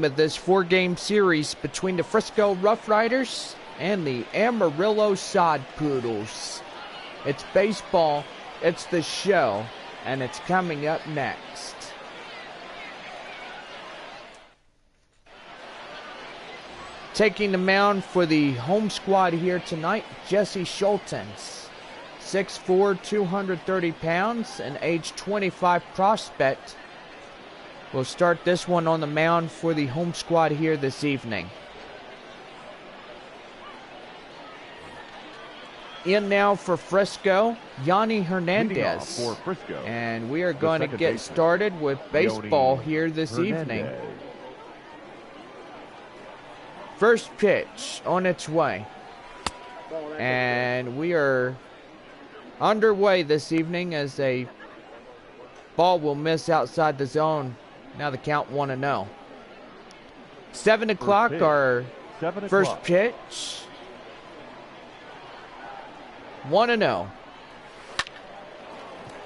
Of this four-game series between the Frisco RoughRiders and the Amarillo Sod Poodles. It's baseball, it's the show, and it's coming up next. Taking the mound for the home squad here tonight, Jesse Schultens. 6'4", 230 pounds, an age 25 prospect. We'll start this one on the mound for the home squad here this evening. In now for Frisco, Yanni Hernandez. For Frisco, and we are going to get started with baseball here this evening. First pitch on its way. And we are underway this evening as a ball will miss outside the zone. Now the count 1-0. 7 o'clock, our first pitch. 1-0.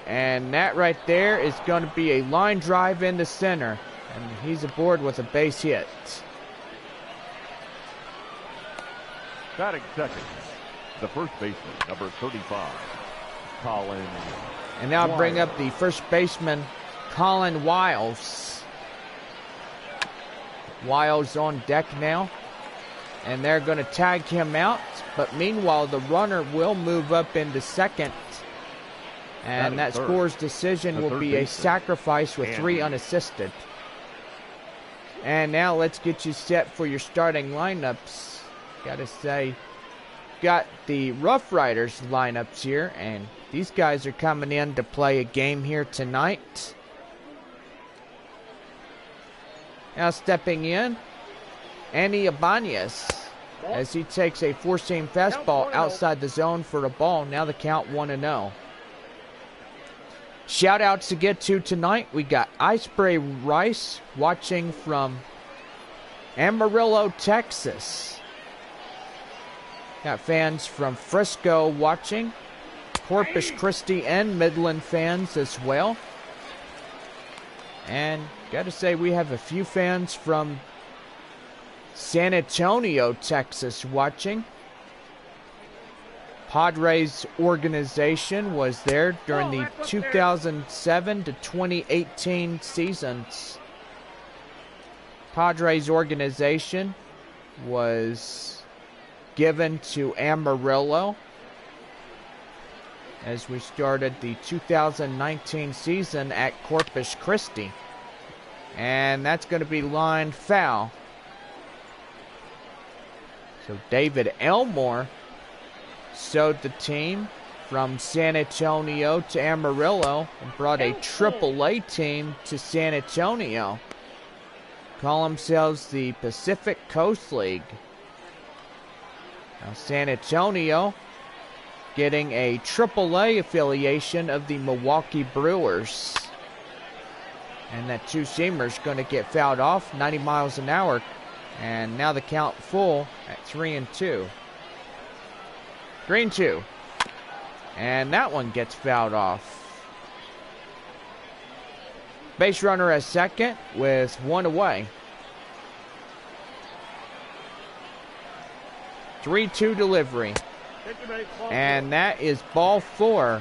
And that right there is going to be a line drive into center. And he's aboard with a base hit. Batting second, the first baseman, number 35, Colin. And now I'll bring up the first baseman, Colin Wiles. Wiles on deck now, and they're going to tag him out, but meanwhile the runner will move up into second, and that score's decision will be a sacrifice with 3 unassisted. And now let's get you set for your starting lineups. Gotta say, got the RoughRiders lineups here, and these guys are coming in to play a game here tonight. Now stepping in, Andy Ibanez, as he takes a four-seam fastball outside the zone for a ball. Now the count 1-0. Shout-outs to get to tonight. We got Iceberry Rice watching from Amarillo, Texas. Got fans from Frisco watching. Corpus Christi and Midland fans as well. And got to say, we have a few fans from San Antonio, Texas watching. Padres organization was there during the 2007 to 2018 seasons. Padres organization was given to Amarillo as we started the 2019 season at Corpus Christi. And that's going to be lined foul. So David Elmore sewed the team from San Antonio to Amarillo and brought a AAA team to San Antonio. Call themselves the Pacific Coast League. Now San Antonio getting a AAA affiliation of the Milwaukee Brewers. And that two-seamer's going to get fouled off 90 miles an hour. And now the count full at 3-2. 3-2. And that one gets fouled off. Base runner at second with 1 away. 3-2 delivery. And that is ball 4.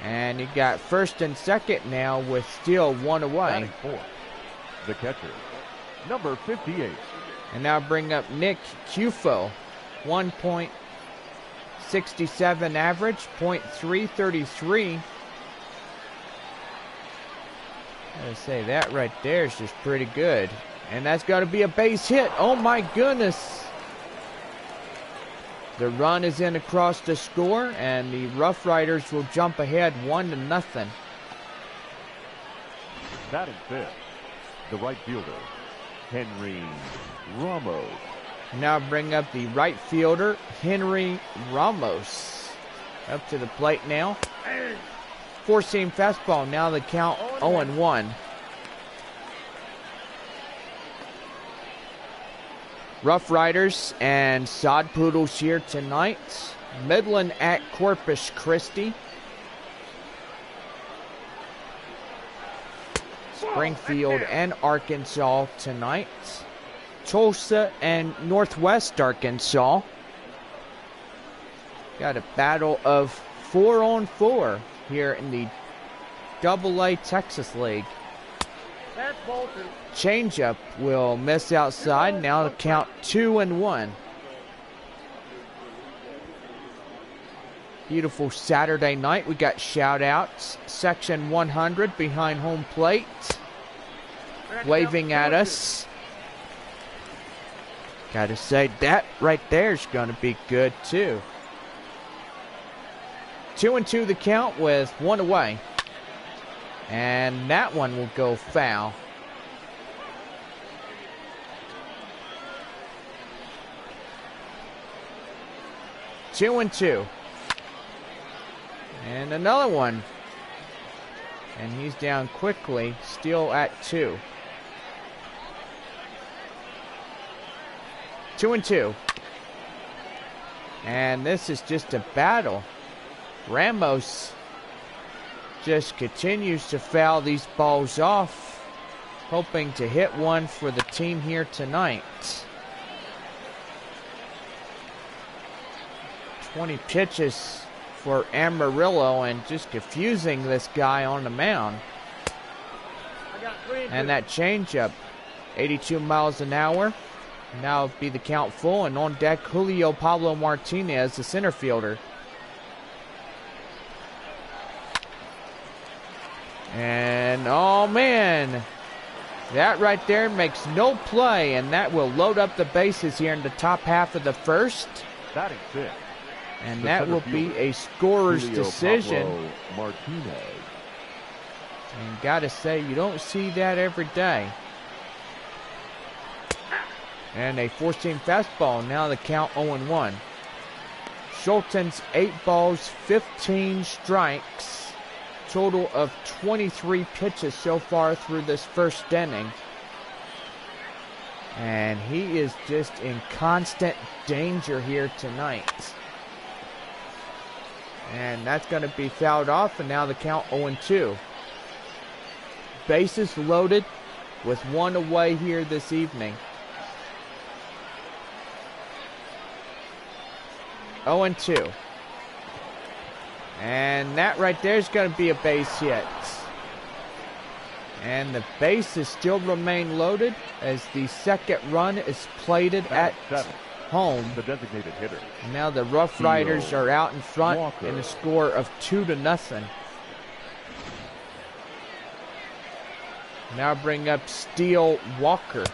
And you got first and second now with still 1 away. The catcher, number 58. And now bring up Nick Cufo. 1.67 average, .333. Gotta say, that right there is just pretty good. And that's got to be a base hit. Oh my goodness. The run is in across the score, and the RoughRiders will jump ahead 1-0. Batting fifth, the right fielder, Henry Ramos. Now bring up the right fielder, Henry Ramos. Up to the plate now. Four-seam fastball. Now the count 0-1. RoughRiders and Sod Poodles here tonight. Midland at Corpus Christi. Springfield and Arkansas tonight. Tulsa and Northwest Arkansas. Got a battle of 4-on-4 here in the AA Texas League. Changeup will miss outside. Now to count 2-1. Beautiful Saturday night. We got shout outs. Section 100 behind home plate. Waving at us. Gotta say that right there is going to be good too. 2-2 the count with one away. And that one will go foul. Two and two. And another one. And he's down quickly, still at 2. 2-2. And this is just a battle. Ramos just continues to foul these balls off, hoping to hit one for the team here tonight. 20 pitches for Amarillo and just confusing this guy on the mound. And that changeup, 82 miles an hour. Now be the count full, and on deck Julio Pablo Martinez, the center fielder. And oh man, that right there makes no play, and that will load up the bases here in the top half of the first. Batting fifth. And that will be a scorer's Julio decision. Pablo Martinez. And gotta say, you don't see that every day. And a four-seam fastball. Now the count 0-1. Schulten's 8 balls, 15 strikes. Total of 23 pitches so far through this first inning. And he is just in constant danger here tonight. And that's going to be fouled off, and now the count 0-2. Bases loaded with one away here this evening. 0-2. And that right there is going to be a base hit. And the bases still remain loaded as the second run is plated at home. The designated hitter. And now the RoughRiders are out in front in a score of 2-0. Now bring up Steele Walker.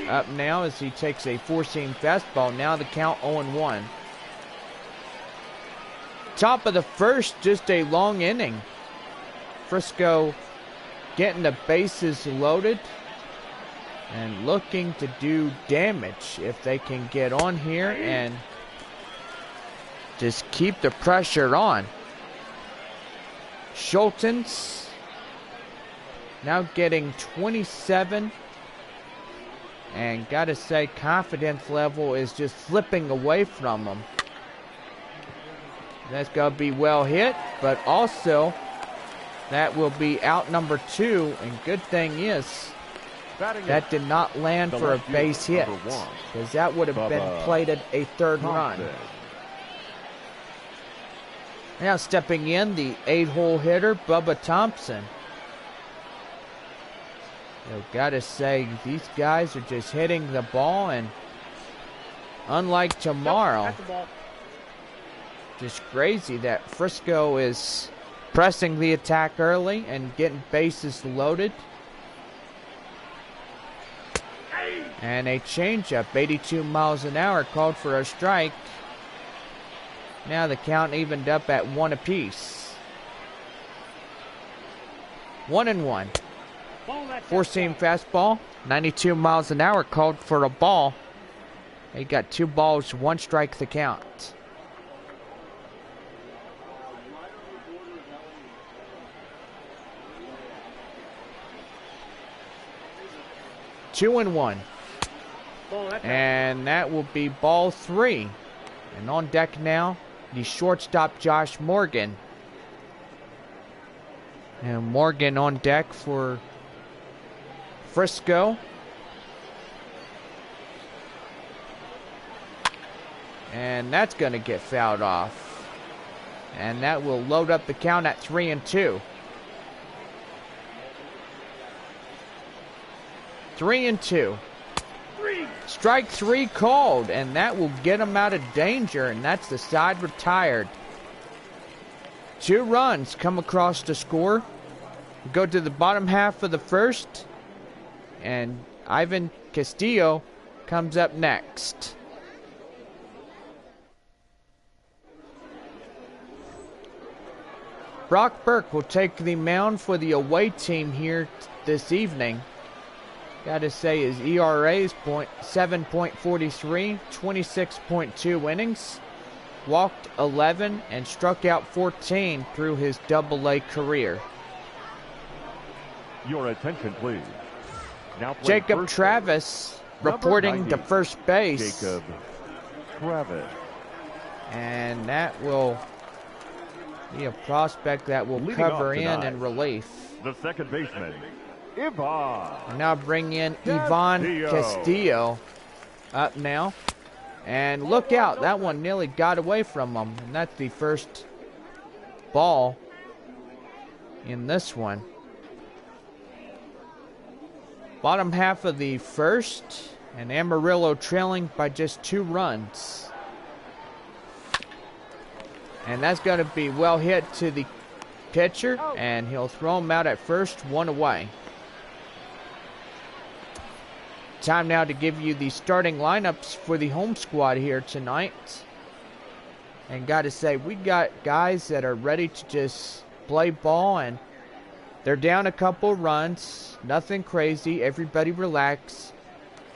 Up now as he takes a four-seam fastball. Now the count 0-1. Top of the first, just a long inning. Frisco getting the bases loaded and looking to do damage if they can get on here and just keep the pressure on. Schulten's now getting 27, and gotta say confidence level is just slipping away from him. That's going to be well hit, but also that will be out number 2. And good thing is that did not land for a base hit, because that would have been plated a third run. Now stepping in, the 8-hole hitter, Bubba Thompson. I've got to say, these guys are just hitting the ball, and unlike tomorrow, just crazy that Frisco is pressing the attack early and getting bases loaded. And a changeup, 82 miles an hour, called for a strike. Now the count evened up at 1 apiece. 1-1. Four-seam fastball, 92 miles an hour, called for a ball. He got 2 balls, 1 strike the count. Two and 1. And that will be ball 3. And on deck now, the shortstop Josh Morgan. And Morgan on deck for Frisco. And that's going to get fouled off. And that will load up the count at 3-2. 3-2. Strike 3 called, and that will get him out of danger, and that's the side retired. 2 runs come across to score. We go to the bottom half of the first, and Ivan Castillo comes up next. Brock Burke will take the mound for the away team here this evening. Gotta say his ERA is 7.43, 26.2 innings, walked 11, and struck out 14 through his Double-A career. Your attention, please. Now Jacob Travis reporting to first base. Jacob Travis. And that will be a prospect that will cover in relief. The second baseman, Ivan. Now bring in Ivan Castillo up now. And look out, that one nearly got away from him. And that's the first ball in this one. Bottom half of the first, and Amarillo trailing by just 2 runs. And that's going to be well hit to the pitcher, and he'll throw him out at first, 1 away. Time now to give you the starting lineups for the home squad here tonight. And got to say, we got guys that are ready to just play ball, and they're down a couple runs. Nothing crazy. Everybody relax.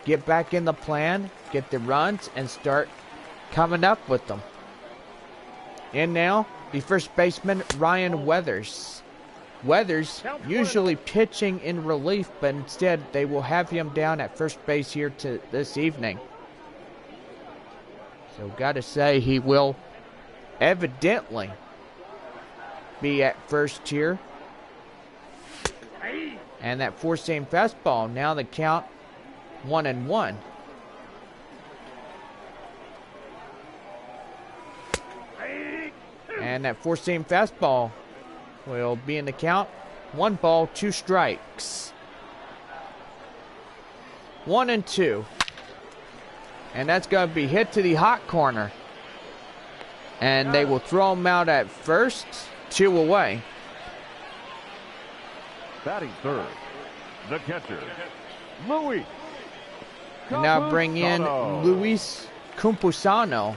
Get back in the plan, get the runs, and start coming up with them. And now, the first baseman, Ryan Weathers. Weathers usually pitching in relief, but instead they will have him down at first base here this evening. So gotta say, he will evidently be at first here. And that 4-seam fastball, now the count 1-1. And that 4-seam fastball will be in the count. 1 ball, 2 strikes. 1-2. And that's going to be hit to the hot corner. And they will throw him out at first. 2 away. Batting third, the catcher, Luis. And now bring in Luis Campusano.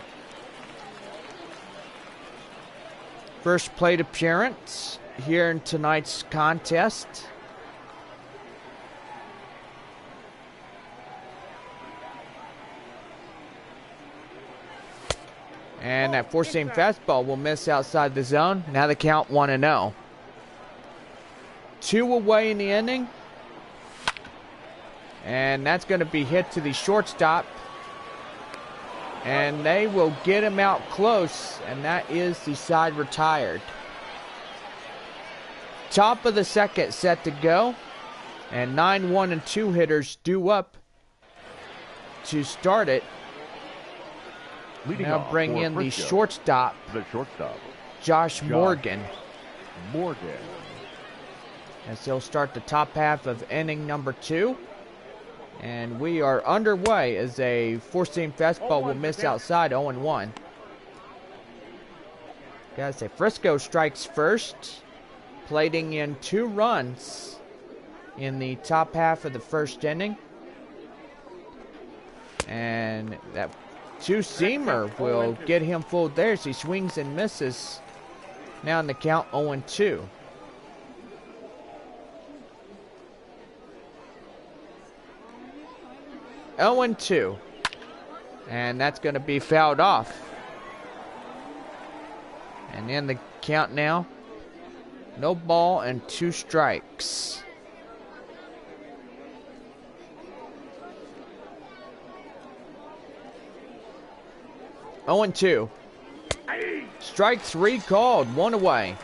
First plate appearance here in tonight's contest. And that 4-seam fastball will miss outside the zone. Now the count 1-0. 2 away in the inning. And that's going to be hit to the shortstop. And they will get him out close. And that is the side retired. Top of the second set to go. And 9, 1, and 2 hitters due up to start it. Now bring in the shortstop, Josh Morgan. As he'll start the top half of inning number 2. And we are underway as a 4-seam fastball will miss outside, 0-1. Gotta say, Frisco strikes first, plating in 2 runs in the top half of the first inning. And that 2-seamer will get him fooled there as he swings and misses. Now in the count, 0-2. And that's going to be fouled off. And in the count now, no ball and 2 strikes. Oh, 2. Strike 3 called, 1 away.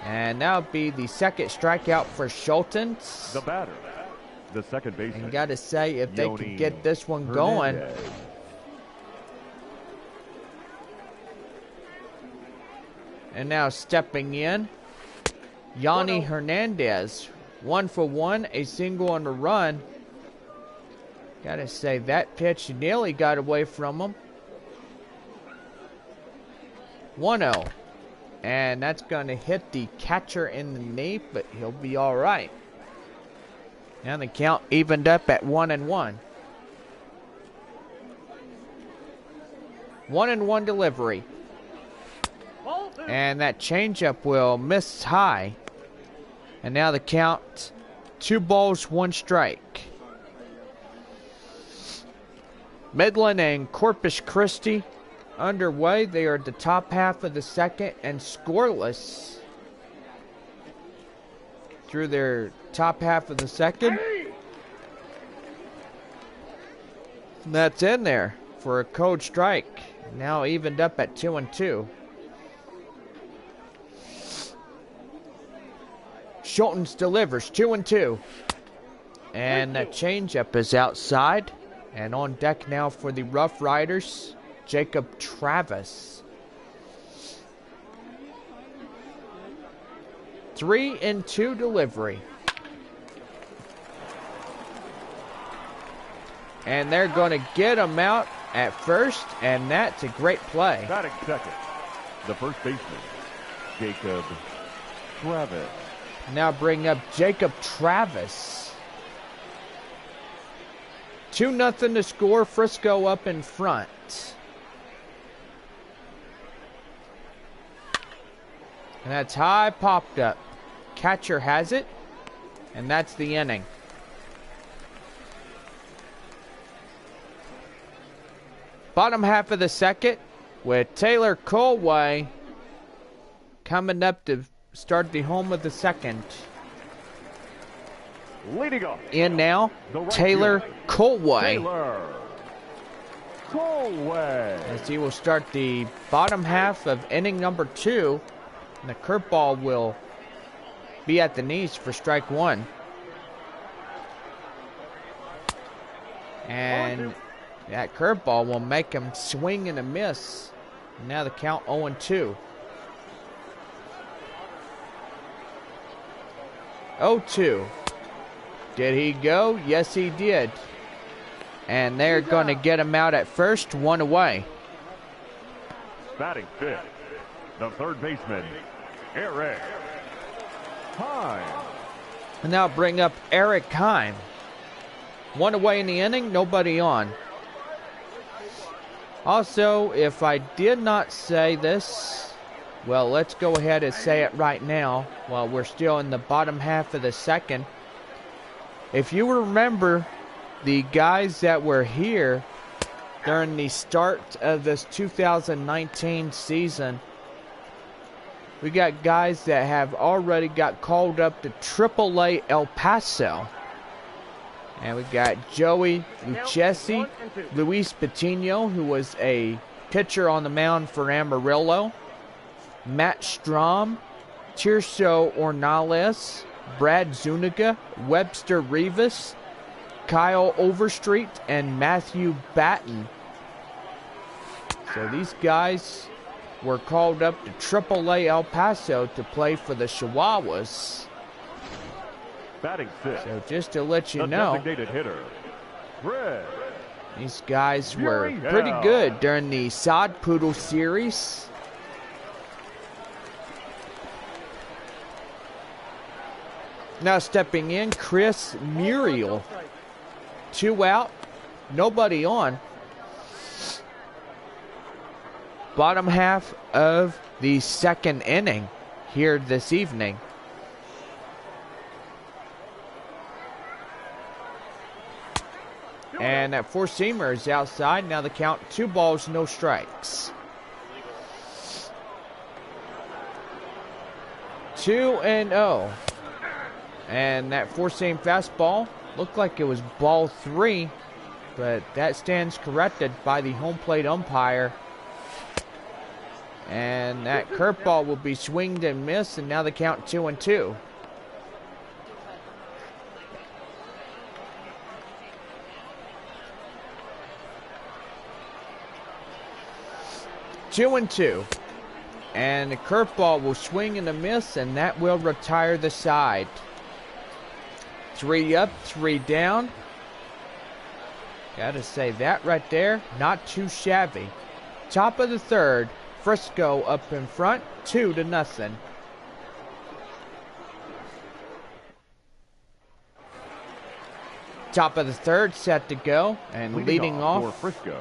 And that'll be the second strikeout for Schultens. The batter, the second baseman. And gotta say, if they can get this one going. And now stepping in, Yanni Hernandez. 1 for 1, a single on the run. Gotta say, that pitch nearly got away from him. 1-0. And that's going to hit the catcher in the knee, but he'll be all right. Now the count evened up at 1-1. 1-1 delivery. And that changeup will miss high. And now the count, 2 balls, 1 strike. Midland and Corpus Christi underway. They are at the top half of the second and scoreless through their top half of the second. And that's in there for a cold strike. Now evened up at 2-2. Schultens delivers 2-2. And that changeup is outside. And on deck now for the RoughRiders, Jacob Travis. 3-2 delivery. And they're going to get him out at first, and that's a great play. Batting second, the first baseman, Jacob Travis. Now bring up Jacob Travis. 2-0 to score. Frisco up in front. And that's high, popped up. Catcher has it, and that's the inning. Bottom half of the second with Taylor Colway coming up to start the home of the second. Leading off. In now, Taylor Colway. As he will start the bottom half of inning number 2. And the curveball will be at the knees for strike 1. And that curveball will make him swing and a miss. And now the count 0-2. 0-2. Did he go? Yes, he did. And they're going to get him out at first, 1 away. Batting fifth, the third baseman, Eric Heim. And now bring up Eric Heim. 1 away in the inning, nobody on. Also, if I did not say this, well, let's go ahead and say it right now while we're still in the bottom half of the second. If you remember the guys that were here during the start of this 2019 season, we got guys that have already got called up to AAA El Paso. And we got Joey Lucchesi, Luis Patino, who was a pitcher on the mound for Amarillo, Matt Strom, Tirso Ornales, Brad Zuniga, Webster Rivas, Kyle Overstreet, and Matthew Batten. So these guys were called up to AAA El Paso to play for the Chihuahuas. Batting fifth. So just to let you know, designated hitter, Fred. These guys were pretty good during the Sod Poodle series. Now stepping in, Chris Muriel. 2 out, nobody on. Bottom half of the second inning here this evening. And that four-seamer is outside. Now the count, 2 balls, no strikes. 2-0. And that four-seam fastball looked like it was ball 3, but that stands corrected by the home plate umpire. And that curveball will be swinged and missed, and now the count 2-2. Two and two. And the curveball will swing and a miss, and that will retire the side. 3 up, 3 down. Gotta say that right there, not too shabby. Top of the third, Frisco up in front, 2-0. Top of the third, set to go, and leading off for Frisco,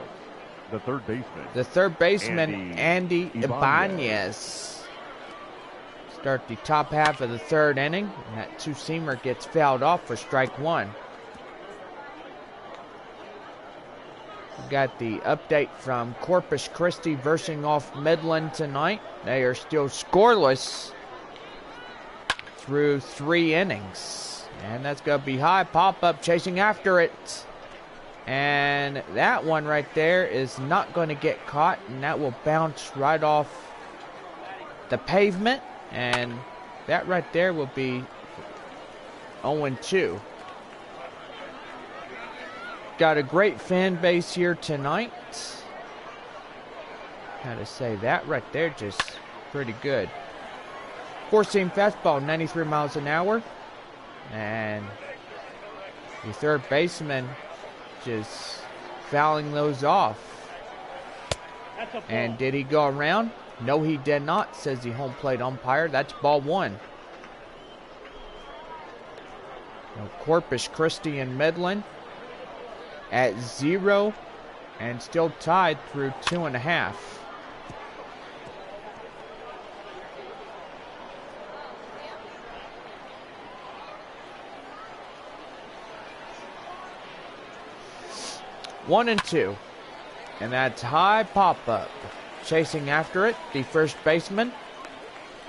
the third baseman. The third baseman, Andy Ibanez. Start the top half of the third inning, and that two-seamer gets fouled off for strike one. We got the update from Corpus Christi versing off Midland tonight. They are still scoreless through 3 innings. And that's going to be high. Pop-up chasing after it. And that one right there is not going to get caught. And that will bounce right off the pavement. And that right there will be 0-2. Got a great fan base here tonight. Gotta say that right there just pretty good. 4-seam fastball, 93 miles an hour. And the third baseman just fouling those off. And did he go around? No, he did not, says the home plate umpire. That's ball one. Now, Corpus Christi and Midland at 0 and still tied through 2.5. One and two, and that's high pop-up. Chasing after it, the first baseman,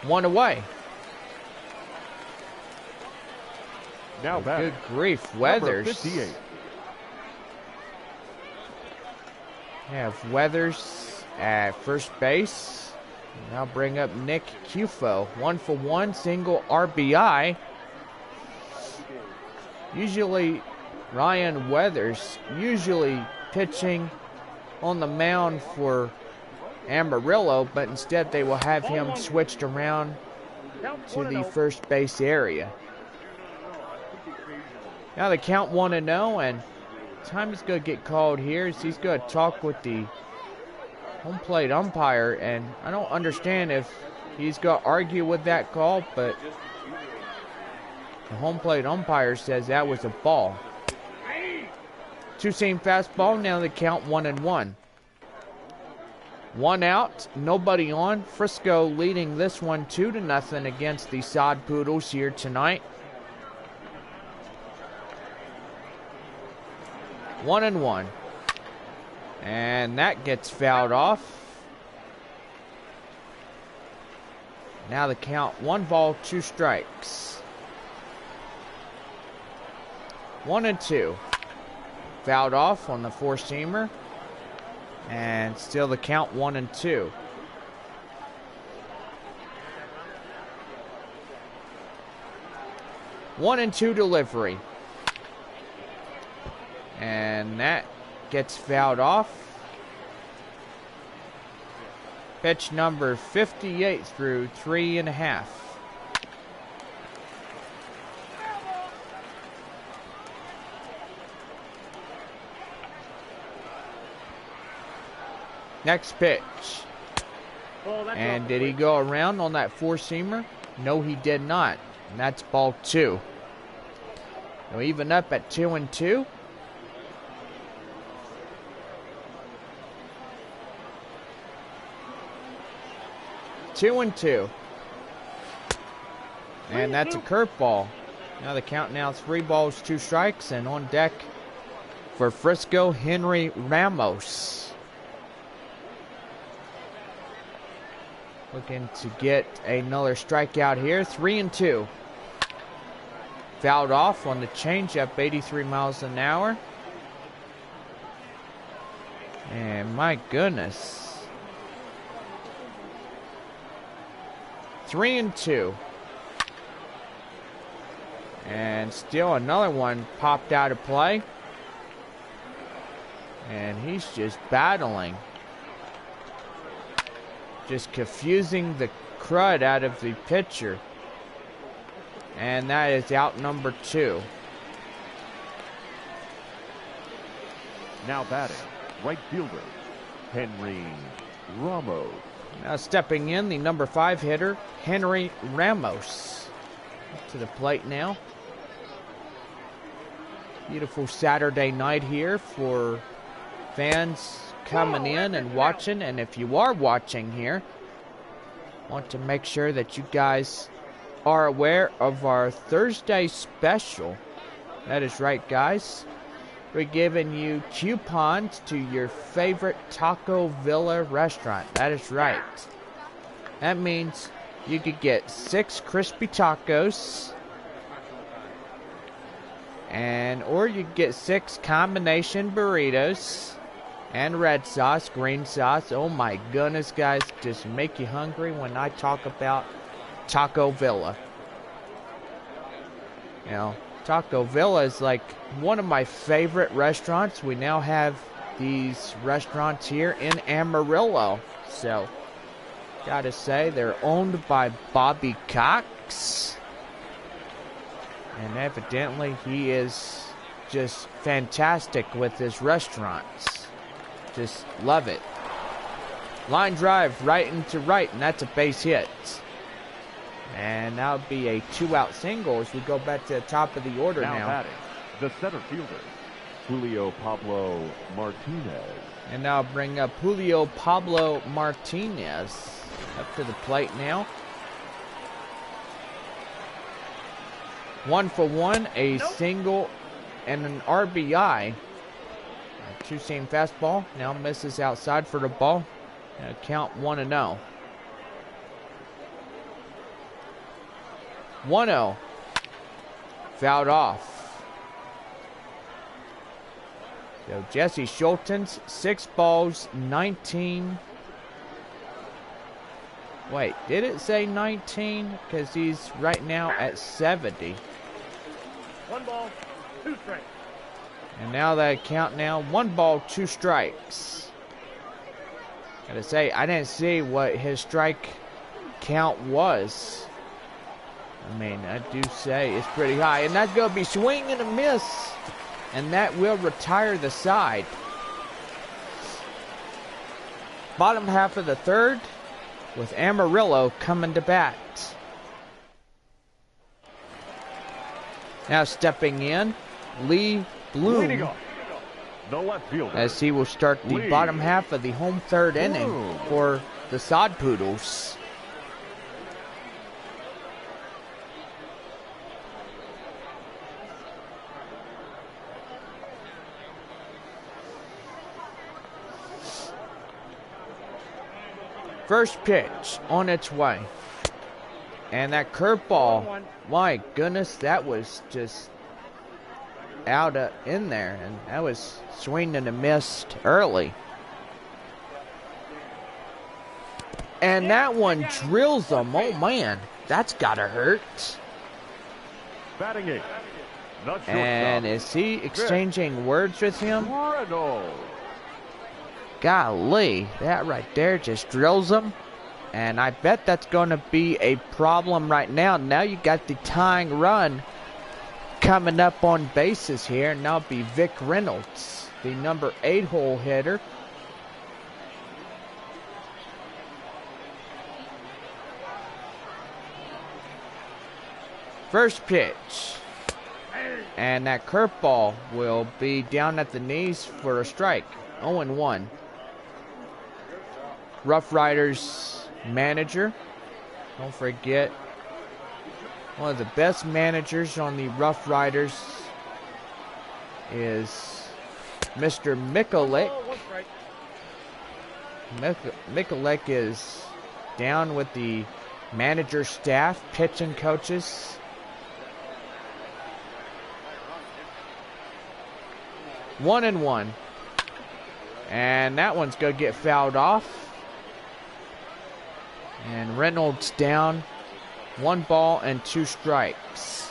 1 away. Now back. Good grief, Weathers. 58. We have Weathers at first base. Now bring up Nick Cufo. 1-for-1, single RBI. Usually Ryan Weathers, usually pitching on the mound for Amarillo, but instead they will have him switched around to the first base area. Now the count 1-0, and time is going to get called here as he's going to talk with the home plate umpire, and I don't understand if he's going to argue with that call, but the home plate umpire says that was a ball. Two-seam fastball, now the count 1-1. 1 out, nobody on. Frisco leading this one 2-0 against the Sod Poodles here tonight. 1-1. And that gets fouled off. Now the count 1 ball, 2 strikes. 1-2. Fouled off on the four-seamer. And still the count 1-2. One and two delivery. And that gets fouled off. Pitch number 58 through 3.5. Next pitch. And did he go around on that four-seamer? No, he did not. And that's ball 2. Now even up at 2-2. Two and two. And that's a curveball. Now the count now 3 balls, 2 strikes, and on deck for Frisco, Henry Ramos. Looking to get another strikeout here. 3-2. Fouled off on the changeup, 83 miles an hour. And my goodness. 3-2. And still another one popped out of play. And he's just battling. Just confusing the crud out of the pitcher. And that is out number 2. Now batting, right fielder, Henry Ramos. Now stepping in, the number 5 hitter, Henry Ramos. Up to the plate now. Beautiful Saturday night here for fans coming in and watching. And if you are watching here, I want to make sure that you guys are aware of our Thursday special. That is right, guys. We're giving you coupons to your favorite Taco Villa restaurant. That is right. That means you could get 6 crispy tacos, or you could get 6 combination burritos and red sauce, green sauce. Oh my goodness, guys, just make you hungry when I talk about Taco Villa. You know, Taco Villa is like one of my favorite restaurants. We now have these restaurants here in Amarillo. So, gotta say, they're owned by Bobby Cox. And evidently, he is just fantastic with his restaurants. Just love it. Line drive right into right, and that's a base hit. And that'll be a 2-out single as we go back to the top of the order now. Batting, the center fielder, Julio Pablo Martinez. And now bring up Julio Pablo Martinez up to the plate now. 1 for 1, a single and an RBI. A 2-seam fastball now misses outside for the ball. Count 1-0. 1-0. Fouled off. So Jesse Schulten's 6 balls, 19. Wait, did it say 19? Because he's right now at 70. 1 ball, 2 strikes. And now that count now, 1 ball, 2 strikes. Gotta say, I didn't see what his strike count was. I mean, I do say it's pretty high. And that's going to be swing and a miss. And that will retire the side. Bottom half of the 3rd with Amarillo coming to bat. Now stepping in, Lee Bloom. The left fielder, as he will start the bottom half of the home 3rd inning for the Sod Poodles. First pitch on its way. And that curveball, my goodness, that was just out in there. And that was swing and a missed early. And that one drills them. Oh, man, that's got to hurt. Batting 8. And is he exchanging words with him? Golly, that right there just drills them. And I bet that's going to be a problem right now. Now you got the tying run coming up on bases here. And now it'll be Vic Reynolds, the number 8 hole hitter. First pitch. And that curveball will be down at the knees for a strike. 0-1. RoughRiders manager. Don't forget, one of the best managers on the RoughRiders is Mr. Mikulik. Mikulik is down with the manager staff, pitching coaches. One and one. And that one's going to get fouled off. And Reynolds down 1 ball and 2 strikes.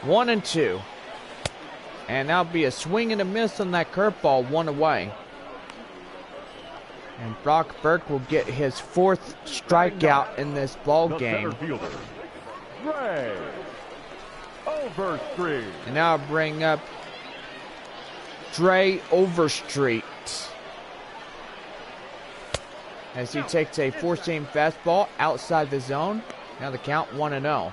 1-2. And that'll be a swing and a miss on that curveball, 1 away. And Brock Burke will get his 4th strikeout in this ball game. And now I'll bring up Dre Overstreet as he takes a 4-seam fastball outside the zone. Now the count 1-0.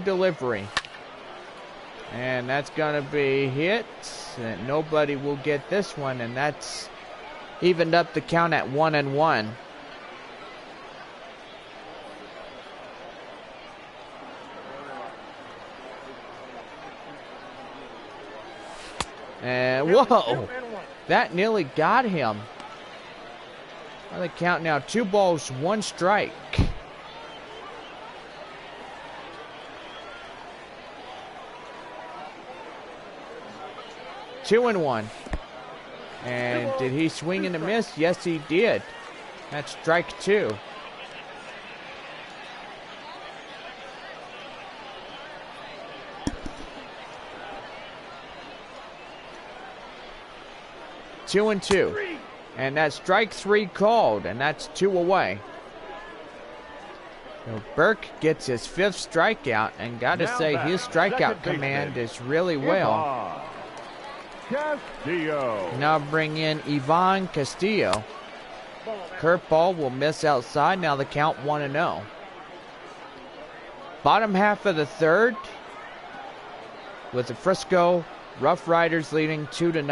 Delivery. And that's going to be hit. And nobody will get this one. And that's evened up the count at 1-1. And whoa! That nearly got him. Well, the count now 2 balls, 1 strike. Two and 1. And did he swing and a miss? Yes, he did. That's strike 2. Two and 2. And that's strike 3 called, and that's 2 away. So Burke gets his 5th strikeout, and got to say his strikeout command is really well. Castillo. Now bring in Ivan Castillo. Curveball will miss outside. Now the count 1-0. Bottom half of the 3rd, with the Frisco RoughRiders leading 2-0.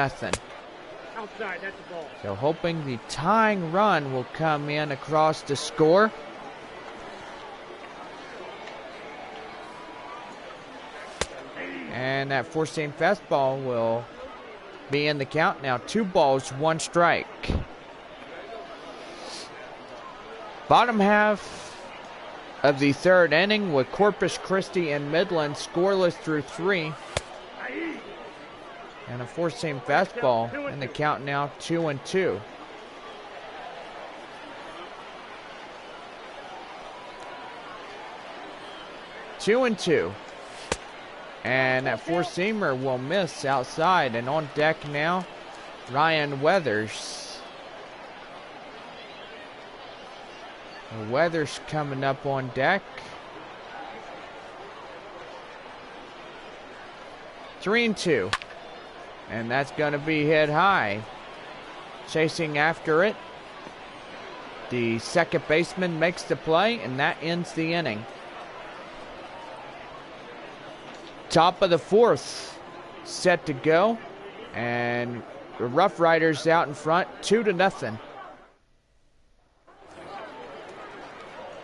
Outside, that's the ball. So hoping the tying run will come in across the score. And that 4-seam fastball will be in the count. Now 2 balls, 1 strike. Bottom half of the 3rd inning with Corpus Christi and Midland scoreless through 3. And a 4-seam fastball in the count now 2-2. Two and 2. And that 4-seamer will miss outside. And on deck now, Ryan Weathers. Weathers coming up on deck. 3-2. And that's going to be hit high. Chasing after it. The second baseman makes the play, and that ends the inning. Top of the 4th, set to go, and the RoughRiders out in front, 2-0.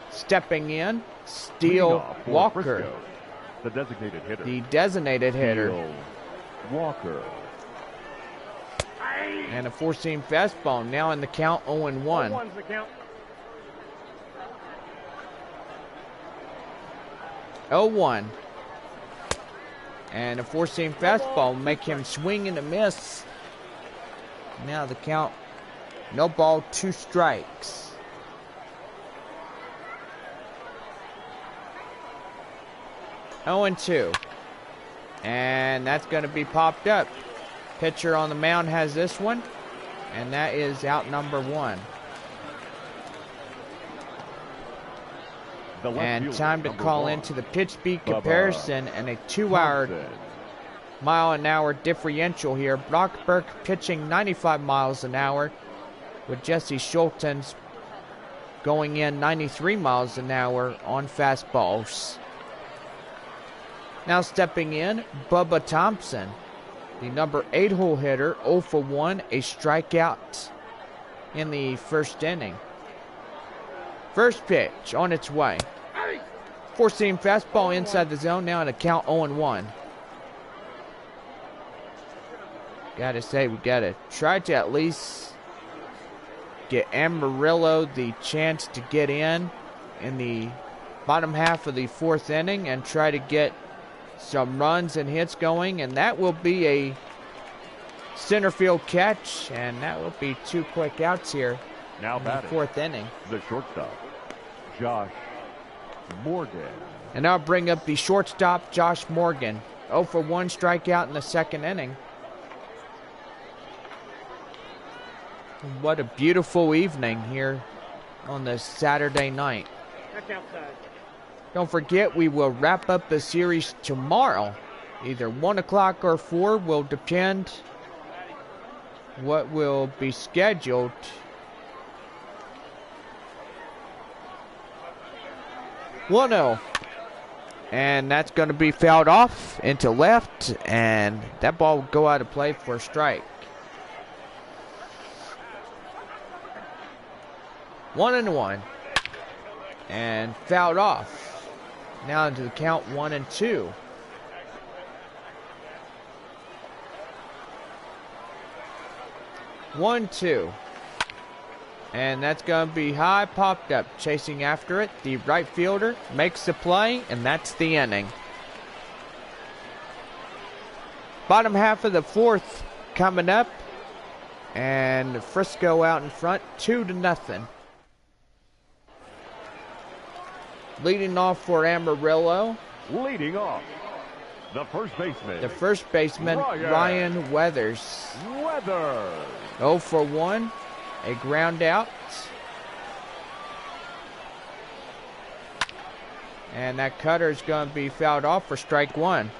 Stepping in, Steele Walker, Frisco, the designated hitter. the designated hitter, Steele Walker. and a 4-seam fastball. Now in the count, 0-1. 1's the count. 0-1. And a 4-seam fastball make him swing and a miss. Now the count, no ball, 2 strikes. Oh and 2. And that's going to be popped up. Pitcher on the mound has this one, and that is out number 1. And time to call into the pitch speed comparison and a 2-hour mile-an-hour differential here. Brock Burke pitching 95 miles an hour, with Jesse Schultens going in 93 miles an hour on fastballs. Now stepping in, Bubba Thompson, the number 8-hole hitter, 0 for 1, a strikeout in the 1st inning. First pitch on its way. 4-seam fastball inside the zone, now in a count 0-1. Gotta say, we gotta try to at least get Amarillo the chance to get in the bottom half of the fourth inning and try to get some runs and hits going, and that will be a center field catch, and that will be 2 quick outs here Now in the batting, fourth inning. the shortstop, Josh Morgan. And I'll bring up the shortstop, Josh Morgan. 0 for 1 strikeout in the second inning. What a beautiful evening here on this Saturday night. That's outside. Don't forget, we will wrap up the series tomorrow. Either 1 o'clock or 4 will depend what will be scheduled. One 0. And that's going to be fouled off into left, and that ball will go out of play for a strike. 1-1. And fouled off. Now into the count 1-2. One, two. And that's going to be high, popped up, chasing after it. The right fielder makes the play, and that's the inning. Bottom half of the fourth coming up, and Frisco out in front, 2-0. Leading off for Amarillo. Leading off, the first baseman. The first baseman, Ryan Weathers. 0 for 1. A ground out. And that cutter is going to be fouled off for strike 1.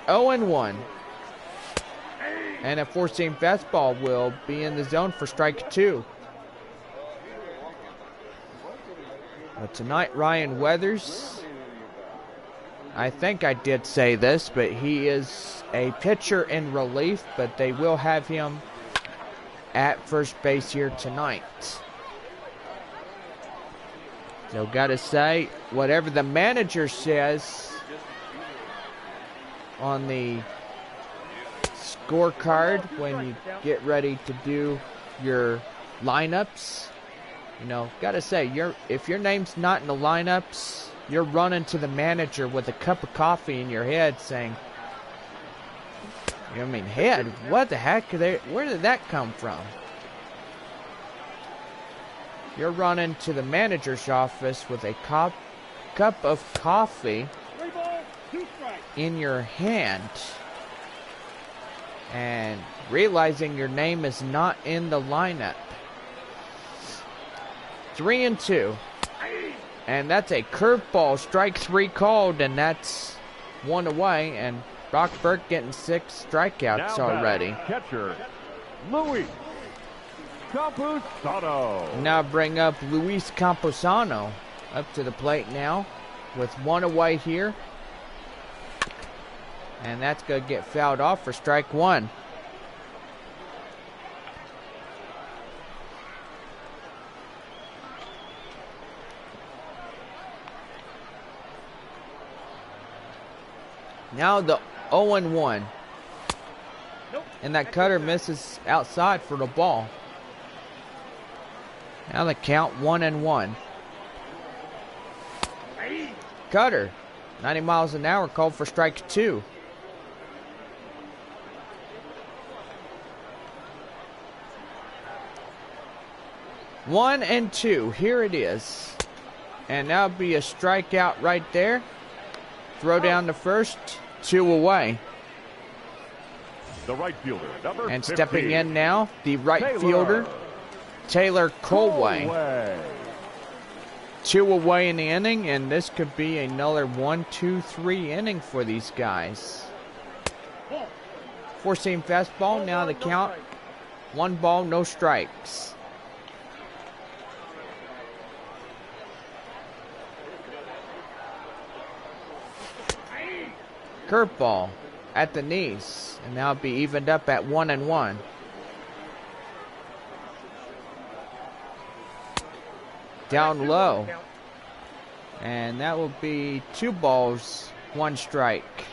Oh and 1. And a 4-seam fastball will be in the zone for strike 2. But tonight, Ryan Weathers, I think I did say this, but he is a pitcher in relief, but they will have him at first base here tonight. So gotta say, whatever the manager says on the scorecard when you get ready to do your lineups, you know, gotta say, if your name's not in the lineups, you're running to the manager with a cup of coffee in your head saying, I mean, head, what the heck? Where did that come from? You're running to the manager's office with a cup of coffee in your hand and realizing your name is not in the lineup. 3-2. And that's a curveball, strike 3 called, and that's 1 away. And Brock Burke getting 6 strikeouts already. Catcher, Luis Camposano. Now bring up Luis Camposano up to the plate now with 1 away here. And that's going to get fouled off for strike 1. Now the 0-1. And that cutter misses outside for the ball. Now the count 1-1. Cutter, 90 miles an hour, called for strike 2. One and 2. Here it is. And that'll be a strikeout right there. Throw down the first. 2 away. The right fielder, number and 15. Stepping in now, the right fielder, Taylor Colway. 2 away in the inning, and this could be another 1-2-3 inning for these guys. 4-seam fastball. Now the count, 1 ball, no strikes. Curveball at the knees, and now be evened up at 1-1. Down low, and that will be 2 balls, 1 strike.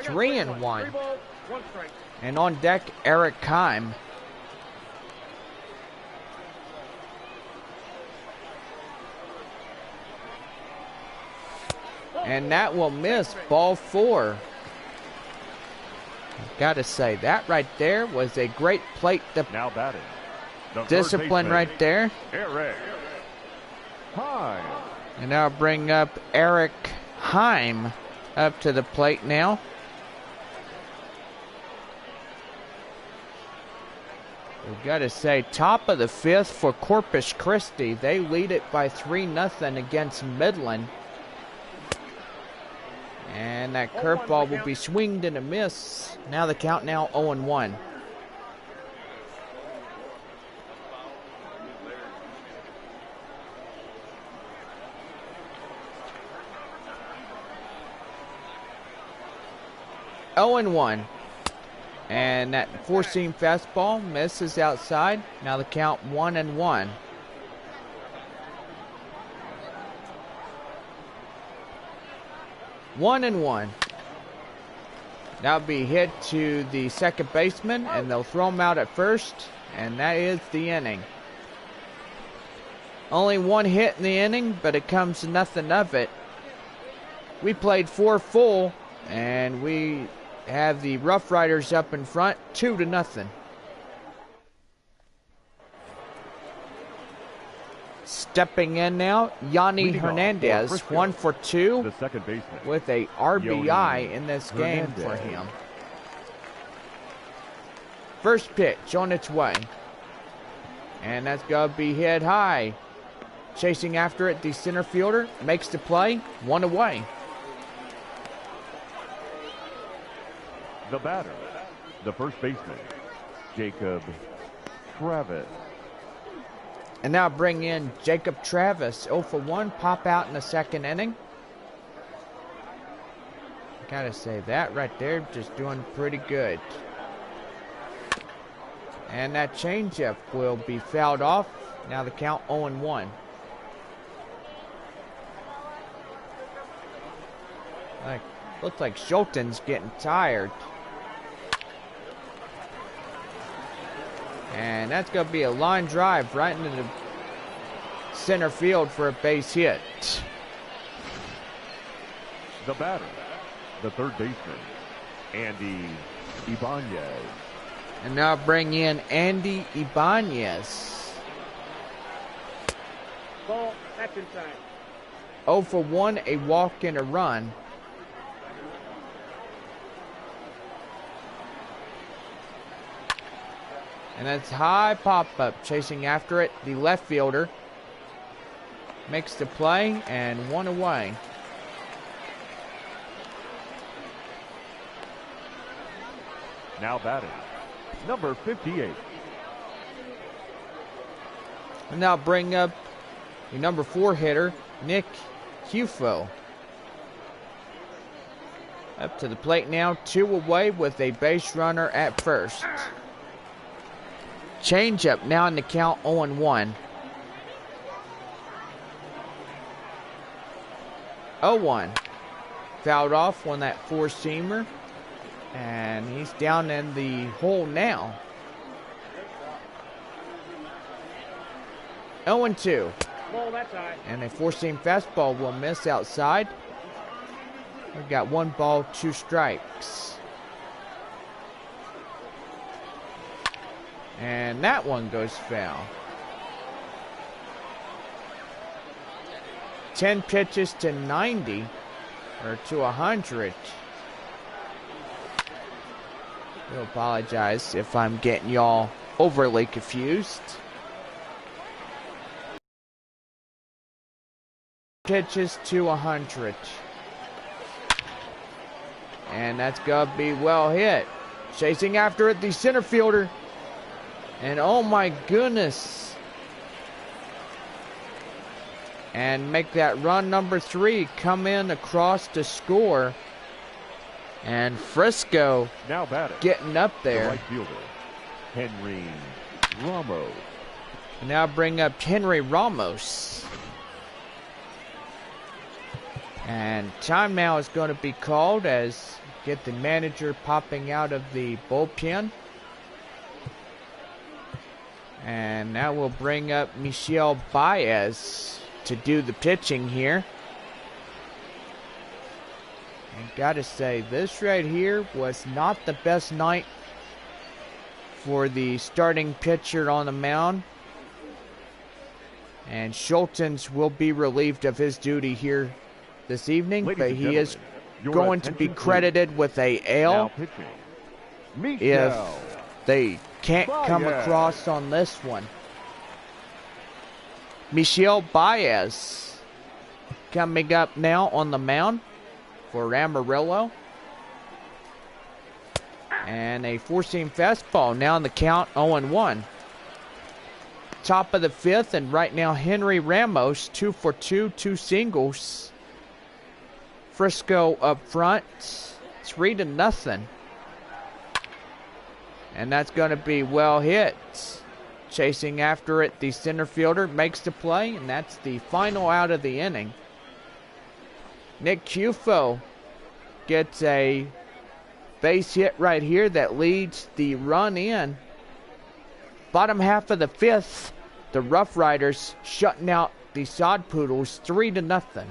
3-1. 3 balls, 1 strike. And on deck, Eric Heim. And that will miss, ball 4. Got to say, that right there was a great plate Now batting. The discipline third right baseman, there. Eric Heim. And now bring up Eric Heim up to the plate now. We've got to say, top of the 5th for Corpus Christi. They lead it by 3-0 against Midland. And that curveball will be swinged and a miss. Now the count now 0-1. And that 4-seam fastball misses outside. Now the count 1-1. That'll be hit to the second baseman, and they'll throw him out at first, and that is the inning. Only 1 hit in the inning, but it comes to nothing of it. We played 4 full, and we have the RoughRiders up in front, 2-0. Stepping in now, Yanni Hernandez, 1 for 2, The second baseman. with a RBI in this game for him. First pitch on its way. And that's going to be hit high. Chasing after it, the center fielder makes the play, 1 away. The batter. The first baseman, Jacob Travis. And now bring in Jacob Travis, 0 for 1, pop out in the second inning. Gotta say, that right there just doing pretty good. And that changeup will be fouled off. Now the count 0-1. Looks like Schulten's getting tired. And that's going to be a line drive right into the center field for a base hit. The batter. The third baseman, Andy Ibanez. And now bring in Andy Ibanez. Ball, that's inside. 0 for 1, a walk and a run. And that's high pop-up. Chasing after it, the left fielder makes the play, and 1 away. Now batting, number 58. And now bring up the number 4 hitter, Nick Hufo. Up to the plate now, 2 away with a base runner at first. Changeup now in the count 0-1. 0-1. Fouled off on that 4-seamer. And he's down in the hole now. 0-2. Ball, that's high. And a 4-seam fastball will miss outside. We've got 1 ball, 2 strikes. And that one goes foul. 10 pitches to 90, or to 100. I apologize if I'm getting y'all overly confused. Pitches to 100. And that's going to be well hit. Chasing after it, the center fielder. And oh my goodness. And make that run number 3 come in across to score. And Frisco Now batting, getting up the there. right fielder, Henry Ramos. And now bring up Henry Ramos. And time now is going to be called as get the manager popping out of the bullpen. And that will bring up Michelle Baez to do the pitching here. And gotta say, this right here was not the best night for the starting pitcher on the mound. And Schultens will be relieved of his duty here this evening, but he is going to be credited with a L if they can't come across on this one. Michelle Baez coming up now on the mound for Amarillo. And a four-seam fastball now in the count, 0-1. Top of the fifth, and right now Henry Ramos, 2 for 2, 2 singles. Frisco up front, 3-0. And that's going to be well hit. Chasing after it, the center fielder makes the play, and that's the final out of the inning. Nick Cufo gets a base hit right here that leads the run in. Bottom half of the fifth, the RoughRiders shutting out the Sod Poodles 3-0.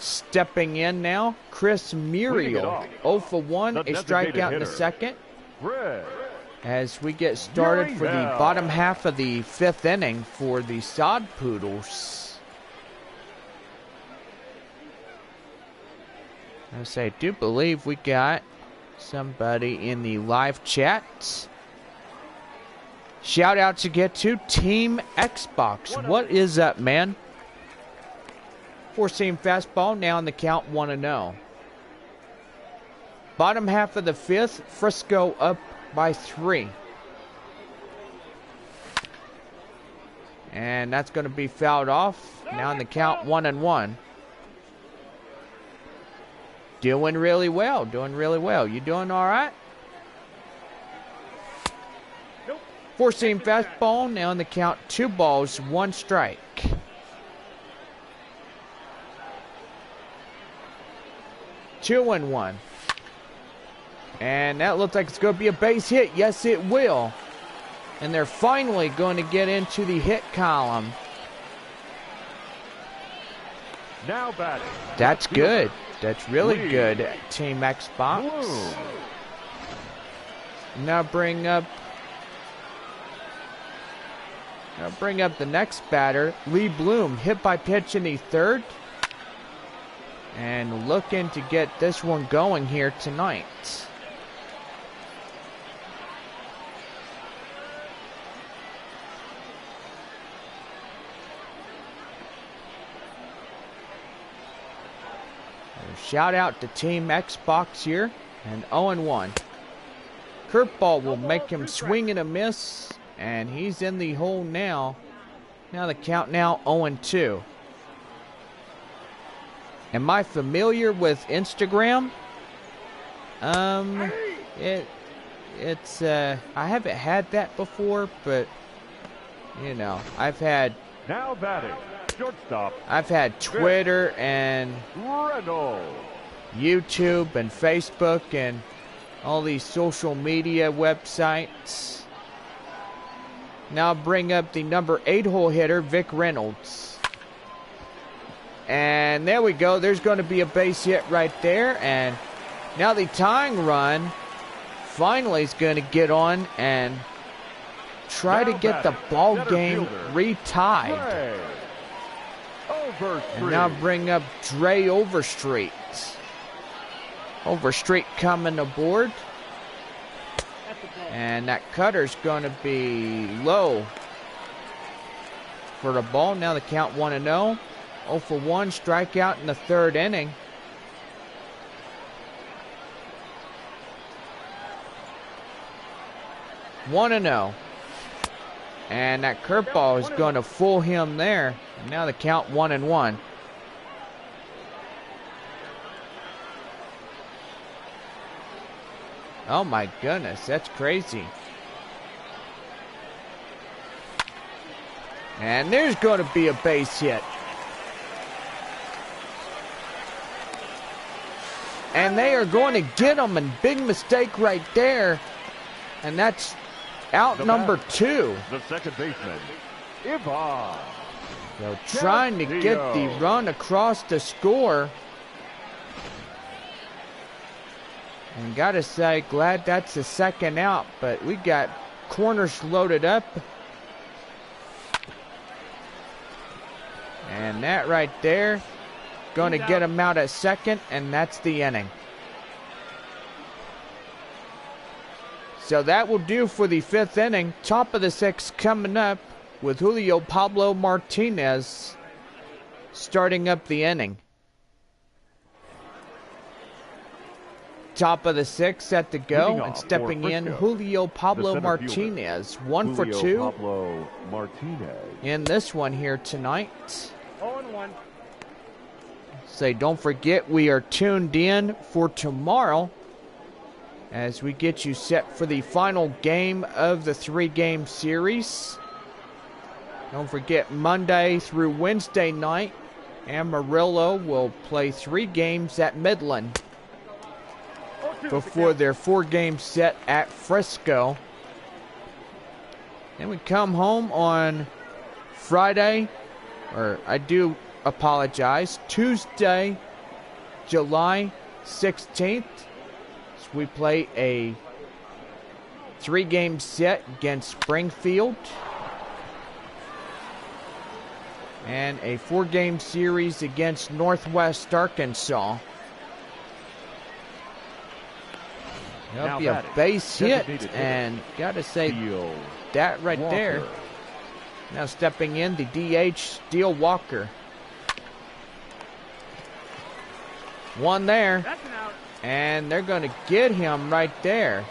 Stepping in now, Chris Muriel, 0 for 1, a strikeout in the second. As we get started for the bottom half of the fifth inning for the Sod Poodles. I do believe we got somebody in the live chat. Shout out to get to Team Xbox. What is up, man? Four-seam fastball now in the count, 1-0. Bottom half of the fifth, Frisco up by 3. And that's going to be fouled off. Now in the count, 1-1. Doing really well. Doing really well. You doing all right? Four-seam fastball. Now in the count, 2 balls, 1 strike. Two and 1. And that looks like it's going to be a base hit. Yes, it will. And they're finally going to get into the hit column. Now batting. That's good. That's really good, Team Xbox. Now bring up the next batter, Lee Bloom, hit by pitch in the third. And looking to get this one going here tonight. Shout out to Team Xbox here. And 0-1. Curveball will make him swing and a miss. And he's in the hole now. Now the count now 0-2. Am I familiar with Instagram? It's I haven't had that before, but you know, I've had now batting. Shortstop. I've had Twitter and YouTube and Facebook and all these social media websites. Now bring up the number 8 hole hitter, Vic Reynolds. And there we go. There's going to be a base hit right there. And now the tying run finally is going to get on and try to get the ball game retied. And now bring up Dre Overstreet. Overstreet coming aboard. And that cutter's going to be low for the ball. Now the count 1-0. 0 for 1, strikeout in the third inning. One and 0. And that curveball is going to fool him there. And now the count 1-1. Oh my goodness, that's crazy. And there's going to be a base hit. And they are going to get him, and big mistake right there. And that's out number 2. The second baseman, Ivan. So trying to get the run across to score. And gotta say, glad that's the second out, but we got corners loaded up. And that right there, going to get him out at second, and that's the inning. So that will do for the 5th inning. Top of the 6th coming up with Julio Pablo Martinez starting up the inning. Top of the 6th set to go, and stepping in Julio Pablo Martinez. 1 for 2 Pablo Martinez in this one here tonight. 0-1. Say, don't forget, we are tuned in for tomorrow as we get you set for the final game of the 3-game series. Don't forget, Monday through Wednesday night, Amarillo will play 3 games at Midland before their 4-game set at Frisco. Then we come home on Friday, or I do apologize, Tuesday, July 16th. So we play a 3-game set against Springfield and a 4-game series against Northwest Arkansas. That'll be a base hit, and gotta say that right there. Now stepping in, the DH, Steele Walker. 1 there, and they're going to get him right there.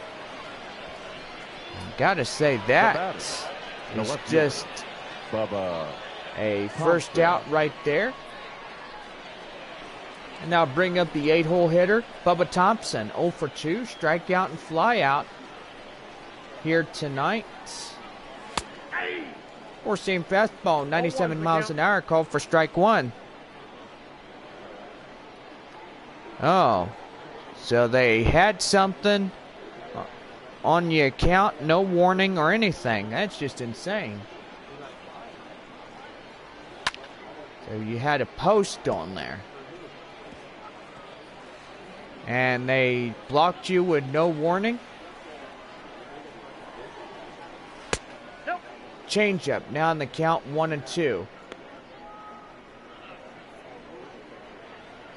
Gotta say that is just a first out right there. And now bring up the 8-hole hitter, Bubba Thompson. 0 for 2, strikeout and fly out here tonight. 4-seam fastball, 97 miles an hour, called for strike 1. Oh, so they had something on the account, no warning or anything. That's just insane. So you had a post on there. And they blocked you with no warning. Nope. Changeup, now in the count 1-2.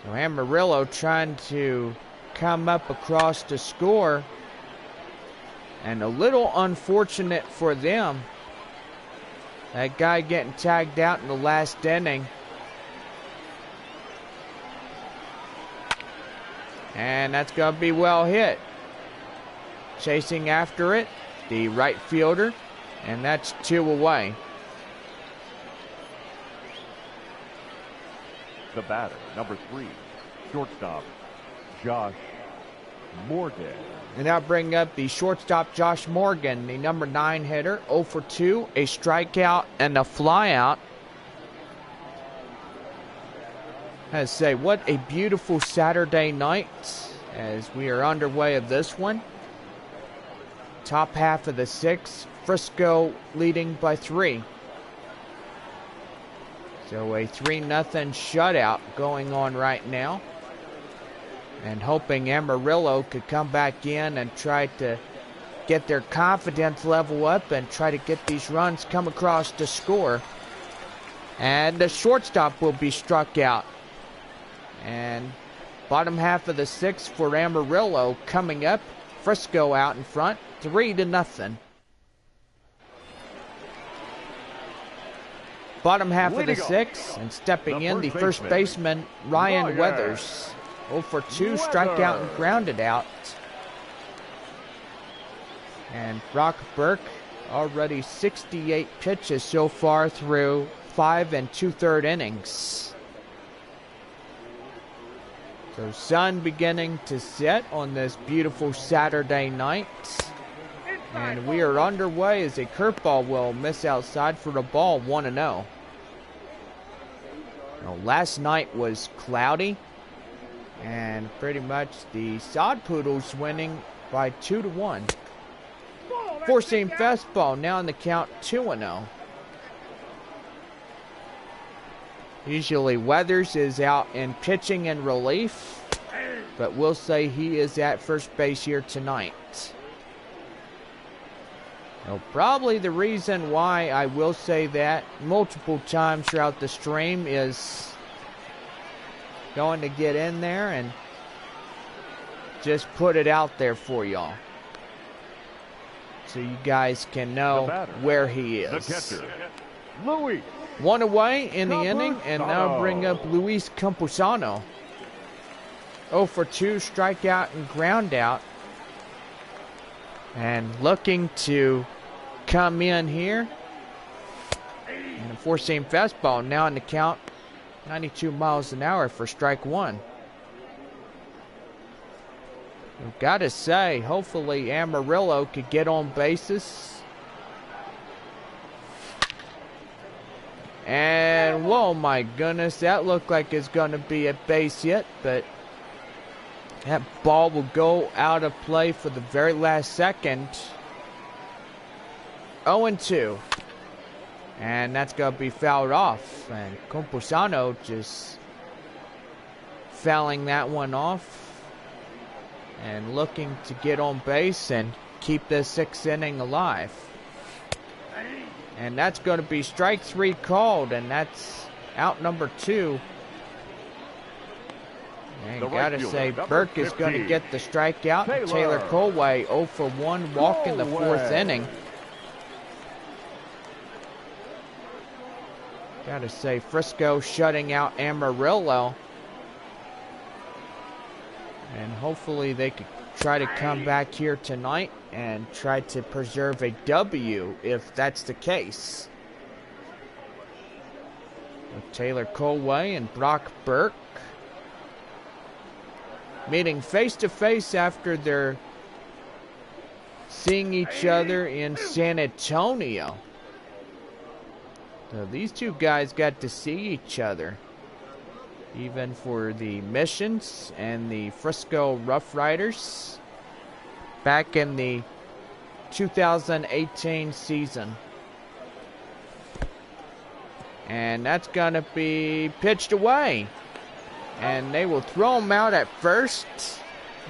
So Amarillo trying to come up across to score. And a little unfortunate for them, that guy getting tagged out in the last inning. And that's going to be well hit. Chasing after it, the right fielder, and that's 2 away. The batter, number 3, shortstop, Josh Morgan. And now bring up the shortstop, Josh Morgan, the number 9 hitter. 0 for 2, a strikeout and a flyout. I say, what a beautiful Saturday night as we are underway of this one. Top half of the 6th, Frisco leading by 3. So a 3-0 shutout going on right now. And hoping Amarillo could come back in and try to get their confidence level up and try to get these runs come across to score. And the shortstop will be struck out. And bottom half of the 6th for Amarillo coming up. Frisco out in front, 3-0. Bottom half of the 6th, and stepping in, the first baseman, Ryan Weathers. 0 for 2, strikeout and grounded out. And Brock Burke, already 68 pitches so far through 5 2/3 innings. So sun beginning to set on this beautiful Saturday night. And we are underway as a curveball will miss outside for the ball, 1-0. Now, last night was cloudy, and pretty much the Sod Poodles winning by 2-1. Four-seam fastball now in the count, 2-0. Usually Weathers is out in pitching and relief, but we'll say he is at first base here tonight. Now, probably the reason why I will say that multiple times throughout the stream is going to get in there and just put it out there for y'all, so you guys can know where he is. The catcher, Louis. One away in the inning, and now bring up Luis Campusano. 0 for 2, strikeout and ground out. And looking to come in here. And a four-seam fastball now in the count, 92 miles an hour for strike one. I've got to say, hopefully Amarillo could get on bases. And, whoa, my goodness, that looked like it's going to be a base hit, but that ball will go out of play for the very last second. 0-2. And that's going to be fouled off. And Campusano just fouling that one off and looking to get on base and keep this sixth inning alive. And that's going to be strike three called, and that's out number 2. And gotta say, Burke is going to get the strikeout. Taylor Colway 0 for 1 walk in the fourth inning. Gotta say, Frisco shutting out Amarillo. And hopefully they could try to come back here tonight and try to preserve a W if that's the case. With Taylor Colway and Brock Burke meeting face-to-face after they're seeing each other in San Antonio. So these two guys got to see each other, even for the missions and the Frisco RoughRiders back in the 2018 season. And that's going to be pitched away. And they will throw him out at first.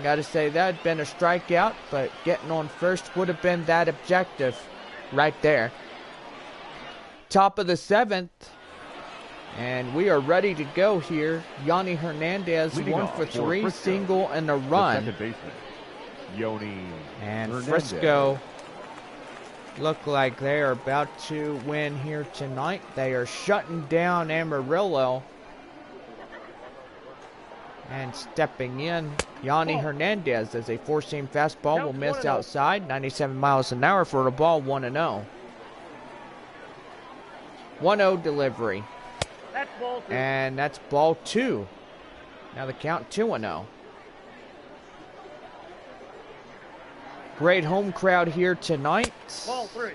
Got to say, that had been a strikeout, but getting on first would have been that objective right there. Top of the 7th. And we are ready to go here. Yanni Hernandez, 1 for 3, single and a run. Second baseman, Yoni And Hernandez. Frisco look like they are about to win here tonight. They are shutting down Amarillo. And stepping in, Yanni Hernandez as a four-seam fastball will miss outside. 97 miles an hour for the ball, 1-0. 1-0 delivery. That's ball 2. And that's ball 2. Now the count 2-0. Great home crowd here tonight. Ball 3.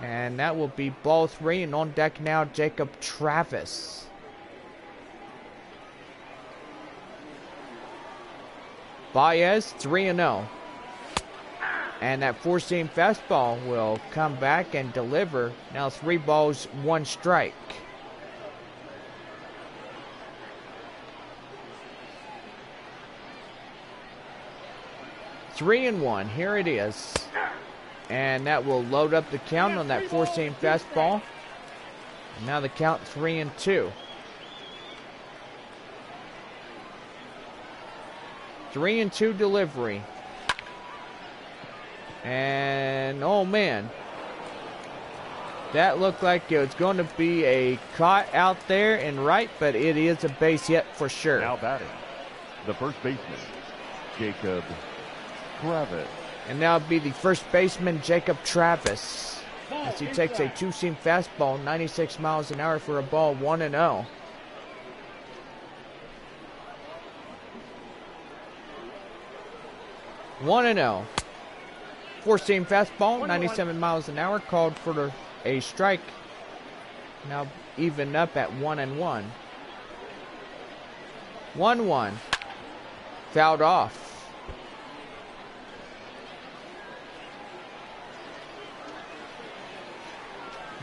And that will be ball 3. And on deck now, Jacob Travis. Baez, 3-0. And that four-seam fastball will come back and deliver. Now 3 balls, 1 strike. Three and 1. Here it is. And that will load up the count on that four-seam fastball. And now the count 3-2. 3-2 delivery. And oh man, that looked like it was going to be a caught out there and right, but it is a base hit for sure. Now batting, the first baseman, Jacob Travis. And now it'll be the first baseman, Jacob Travis, as he takes a two-seam fastball, 96 miles an hour for a ball, 1-0. Four-seam fastball, 97 miles an hour, called for a strike. Now even up at 1-1. 1-1. Fouled off.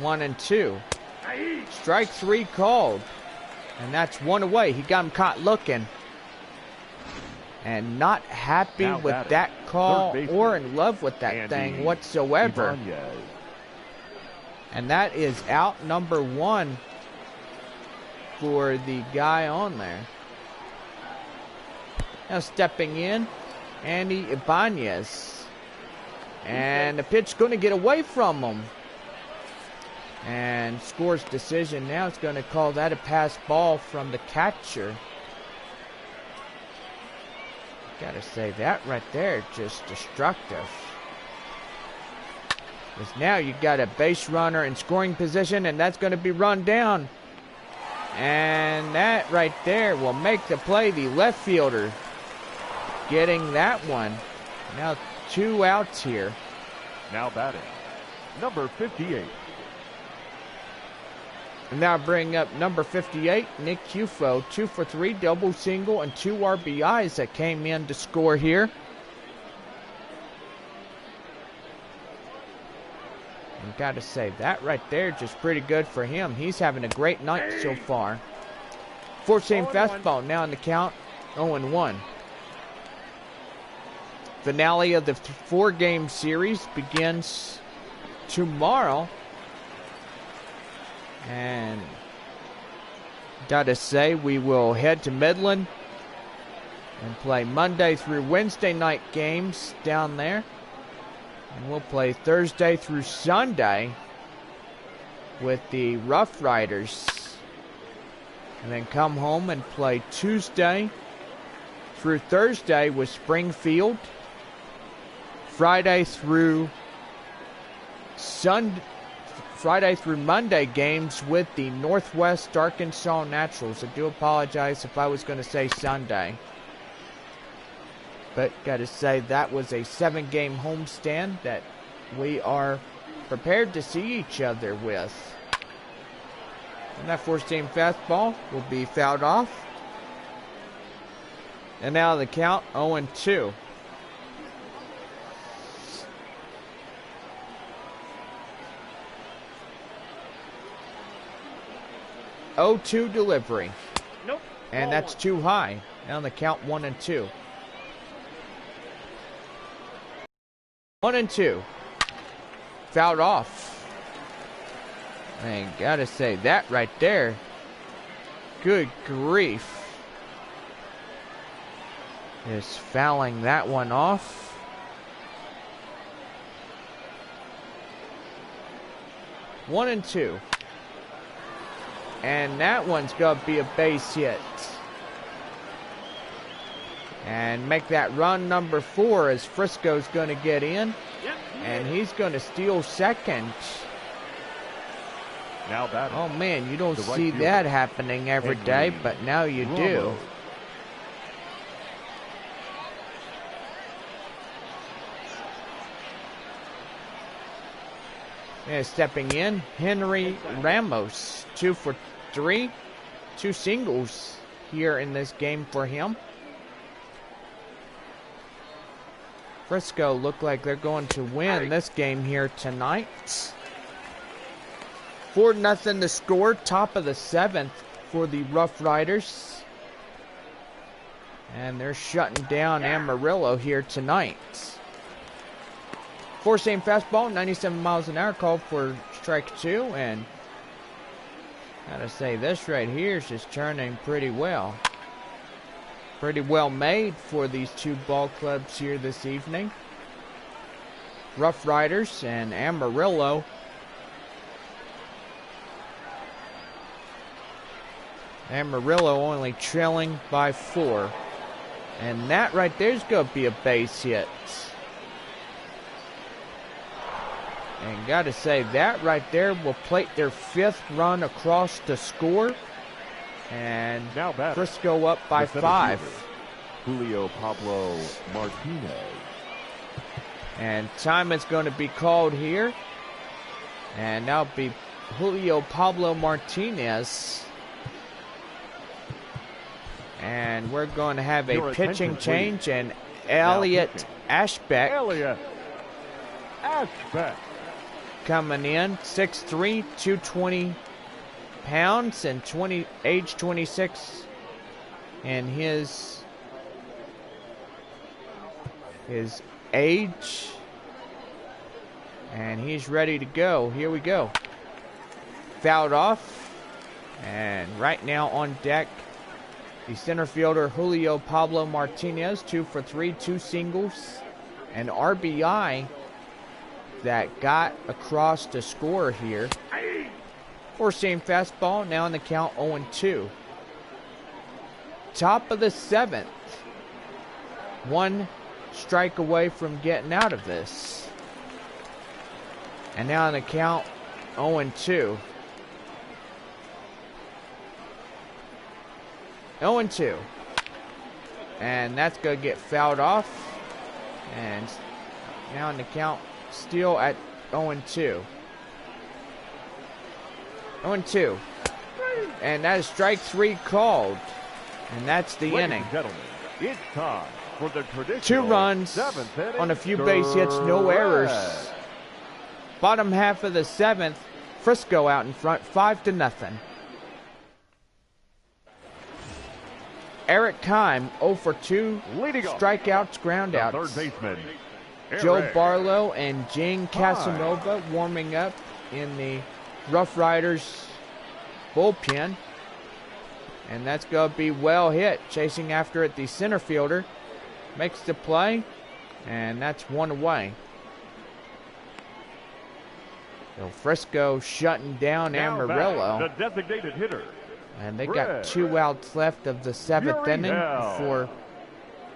One and two. Strike three called. And that's one away. He got him caught looking. And not happy Now with that call or in love with that Andy thing whatsoever. Ibanez. And that is out number one for the guy on there. Now stepping in, Andy Ibanez. And the pitch going to get away from him. And scores decision. Now it's going to call that a pass ball from the catcher. Gotta say that right there, just destructive. Because now you got a base runner in scoring position, and that's going to be run down. And that right there will make the play. The left fielder getting that one. Now 2 outs here. Now batting, number 58. And now bring up number 58, Nick Cufo. 2 for 3, double single, and 2 RBIs that came in to score here. And got to say, that right there just pretty good for him. He's having a great night so far. Four-seam fastball now in the count, 0-1. Finale of the 4-game series begins tomorrow. And gotta say, we will head to Midland and play Monday through Wednesday night games down there. And we'll play Thursday through Sunday with the RoughRiders. And then come home and play Tuesday through Thursday with Springfield. Friday through Monday games with the Northwest Arkansas Naturals. I do apologize if I was going to say Sunday. But got to say, that was a 7-game homestand that we are prepared to see each other with. And that four-seam fastball will be fouled off. And now the count 0-2. 0-2 delivery. Nope. And that's too high. Now the count 1-2. 1-2. Fouled off. I gotta say, that right there. Good grief. Is fouling that one off. One and two. And that one's going to be a base hit. And make that run number 4 as Frisco's going to get in. And he's going to steal second. Now batting. Oh man, you don't see that happening every day, but now you do. Yeah, stepping in, Henry Ramos. 2 for 3. 2 singles here in this game for him. Frisco look like they're going to win this game here tonight. 4-0 the score, top of the 7th for the RoughRiders. And they're shutting down Amarillo here tonight. Four-seam fastball, 97 miles an hour, called for strike 2. And gotta say, this right here is just turning pretty well. Pretty well made for these 2 ball clubs here this evening. RoughRiders and Amarillo. Amarillo only trailing by 4. And that right there is going to be a base hit. And got to say, that right there will plate their 5th run across the score. And now Frisco up by 5. Julio Pablo Martinez. And time is going to be called here. And that'll be Julio Pablo Martinez. And we're going to have a pitching change. And Elliot Ashbeck coming in. 6'3", 220 pounds, and age 26. And his age. And he's ready to go. Here we go. Fouled off. And right now on deck, the center fielder Julio Pablo Martinez, 2 for 3, 2 singles, an RBI that got across the score here. Four-seam fastball, now in the count 0-2. Top of the 7th. 1 strike away from getting out of this. And now in the count 0-2. 0-2. And that's going to get fouled off. And now in the count still at 0-2. 0-2. And that is strike 3 called. And that's the inning. It's time for the 2 runs on a few base hits, no errors. Bottom half of the 7th, Frisco out in front, 5-0. Eric Kime, 0 for 2, strikeouts, groundouts. Third baseman, Joe Barlow and Jane Casanova warming up in the RoughRiders bullpen. And that's going to be well hit. Chasing after it, the center fielder makes the play, and that's 1 away. So Frisco shutting down Amarillo. The designated hitter. And they got 2 outs left of the 7th inning before